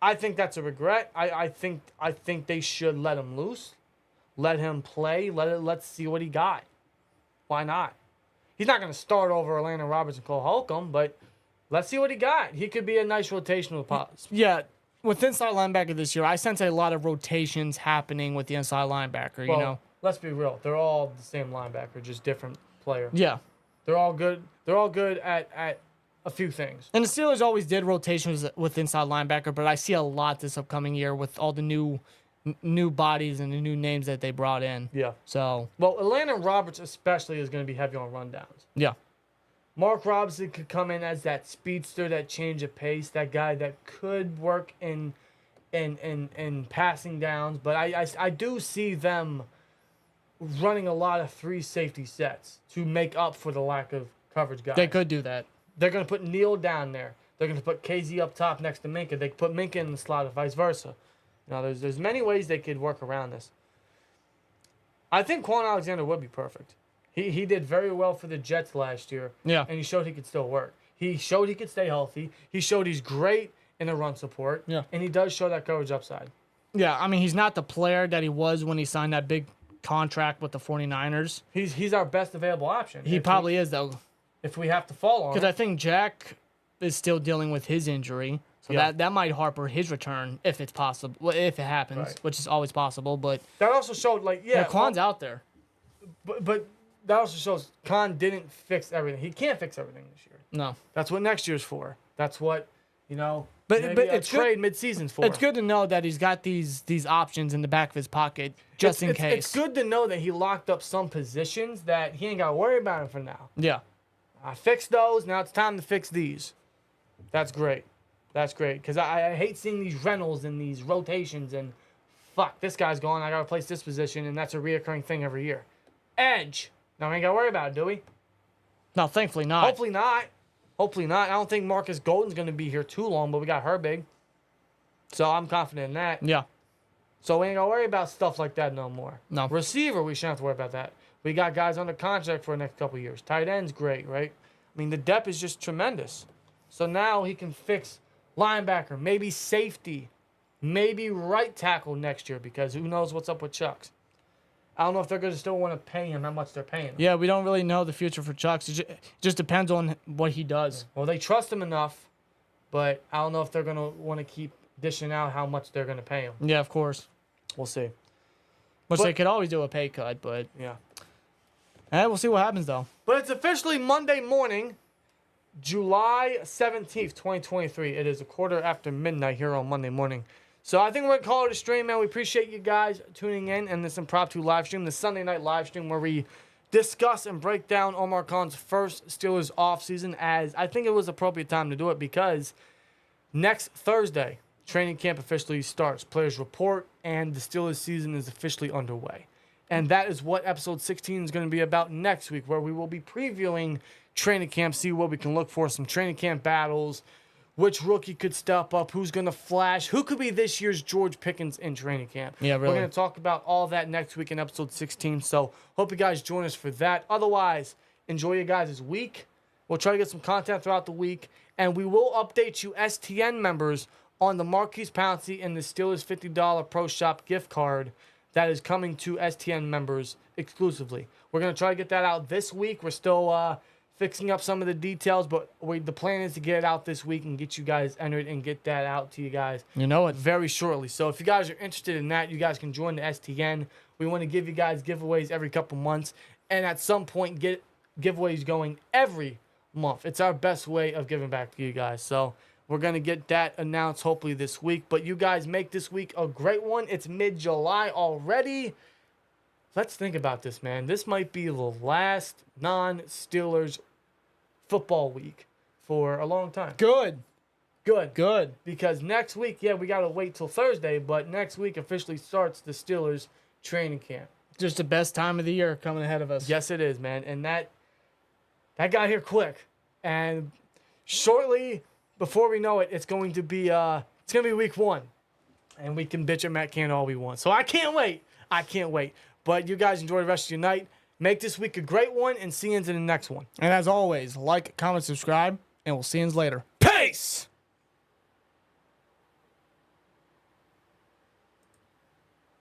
Speaker 1: I think that's a regret. I think they should let him loose, let him play. Let's see what he got. Why not? He's not going to start over Orlando Roberts and Cole Holcomb, but let's see what he got. He could be a nice rotational pause.
Speaker 2: Yeah. With inside linebacker this year, I sense a lot of rotations happening with the inside linebacker.
Speaker 1: Well,
Speaker 2: you know.
Speaker 1: let's be real. They're all the same linebacker, just different player.
Speaker 2: Yeah.
Speaker 1: They're all good. They're all good at a few things.
Speaker 2: And the Steelers always did rotations with inside linebacker, but I see a lot this upcoming year with all the new bodies and the new names that they brought in.
Speaker 1: Yeah.
Speaker 2: So,
Speaker 1: Well, Orlando Roberts especially is going to be heavy on rundowns.
Speaker 2: yeah.
Speaker 1: Mark Robinson could come in as that speedster, that change of pace, that guy that could work in passing downs. But I do see them running a lot of 3 safety sets to make up for the lack of coverage guys.
Speaker 2: They could do that.
Speaker 1: They're going to put Neal down there. They're going to put KZ up top next to Minka. They could put Minka in the slot or vice versa. You know, there's many ways they could work around this. I think Quan Alexander would be perfect. He did very well for the Jets last year.
Speaker 2: Yeah.
Speaker 1: And he showed he could still work. He showed he could stay healthy. He showed he's great in the run support.
Speaker 2: Yeah.
Speaker 1: And he does show that coverage upside.
Speaker 2: Yeah, I mean, he's not the player that he was when he signed that big contract with the 49ers.
Speaker 1: He's our best available option.
Speaker 2: He probably is, though.
Speaker 1: If we have to fall on
Speaker 2: Because
Speaker 1: him.
Speaker 2: I think Jack is still dealing with his injury. So
Speaker 1: Yeah.
Speaker 2: that might harper his return if it's possible, if it happens,
Speaker 1: Right.
Speaker 2: which is always possible. But
Speaker 1: That also showed,
Speaker 2: Quan's out there.
Speaker 1: But that also shows Khan didn't fix everything. He can't fix everything this year.
Speaker 2: No.
Speaker 1: That's what next year's for. That's what,
Speaker 2: But
Speaker 1: maybe a
Speaker 2: it's good-
Speaker 1: trade mid-season's for.
Speaker 2: It's good to know that he's got these options in the back of his pocket just in case.
Speaker 1: It's good to know that he locked up some positions that he ain't got to worry about him for now.
Speaker 2: Yeah.
Speaker 1: I fixed those. Now it's time to fix these. That's great. That's great. Because I hate seeing these Reynolds and these rotations and fuck, this guy's gone. I got to replace this position, and that's a reoccurring thing every year. Edge. Now we ain't got to worry about it, do we?
Speaker 2: No, thankfully not.
Speaker 1: Hopefully not. Hopefully not. I don't think Marcus Golden's going to be here too long, but we got Herbig. So I'm confident in that.
Speaker 2: Yeah.
Speaker 1: So we ain't got to worry about stuff like that no more.
Speaker 2: No.
Speaker 1: Receiver, we shouldn't have to worry about that. We got guys under contract for the next couple of years. Tight end's great, right? I mean, the depth is just tremendous. So now he can fix linebacker, maybe safety, maybe right tackle next year because who knows what's up with Chucks. I don't know if they're going to still want to pay him how much they're paying him.
Speaker 2: Yeah, we don't really know the future for Chucks. It just depends on what he does.
Speaker 1: Well, they trust him enough, but I don't know if they're going to want to keep dishing out how much they're going to pay him.
Speaker 2: Yeah, of course.
Speaker 1: We'll see.
Speaker 2: Which
Speaker 1: But-
Speaker 2: they could always do a pay cut, but
Speaker 1: Yeah.
Speaker 2: we'll see what happens, though.
Speaker 1: But it's officially Monday morning, July 17th, 2023. It is a quarter after midnight here on Monday morning. So I think we're going to call it a stream, man. We appreciate you guys tuning in and this impromptu live stream, the Sunday night live stream where we discuss and break down Omar Khan's first Steelers offseason, as I think it was appropriate time to do it because next Thursday, training camp officially starts. Players report, and the Steelers season is officially underway. And that is what episode 16 is going to be about next week, where we will be previewing training camp, see what we can look for, some training camp battles, which rookie could step up, who's going to flash, who could be this year's George Pickens in training camp.
Speaker 2: Yeah, really.
Speaker 1: We're going to talk about all that next week in episode 16, so hope you guys join us for that. Otherwise, enjoy you guys' week. We'll try to get some content throughout the week, and we will update you STN members on the Marquise Pouncey and the Steelers $50 Pro Shop gift card that is coming to STN members exclusively. We're going to try to get that out this week. We're still fixing up some of the details, but the plan is to get it out this week and get you guys entered and get that out to you guys
Speaker 2: You know it.
Speaker 1: very shortly. So if you guys are interested in that, you guys can join the STN. We want to give you guys giveaways every couple months, and at some point get giveaways going every month. It's our best way of giving back to you guys. So we're going to get that announced hopefully this week. But you guys make this week a great one. It's mid-July already. Let's think about this, man. This might be the last non-Steelers football week for a long time.
Speaker 2: Good.
Speaker 1: Good. Because next week, we got to wait till Thursday, but next week officially starts the Steelers training camp.
Speaker 2: Just the best time of the year coming ahead of us.
Speaker 1: Yes, it is, man. And that got here quick. And shortly, before we know it, it's going to be week 1. And we can bitch at Matt Canada all we want. So I can't wait. But you guys enjoy the rest of your night. Make this week a great one, and see you in the next one.
Speaker 2: And as always, like, comment, subscribe, and we'll see you later.
Speaker 1: Peace!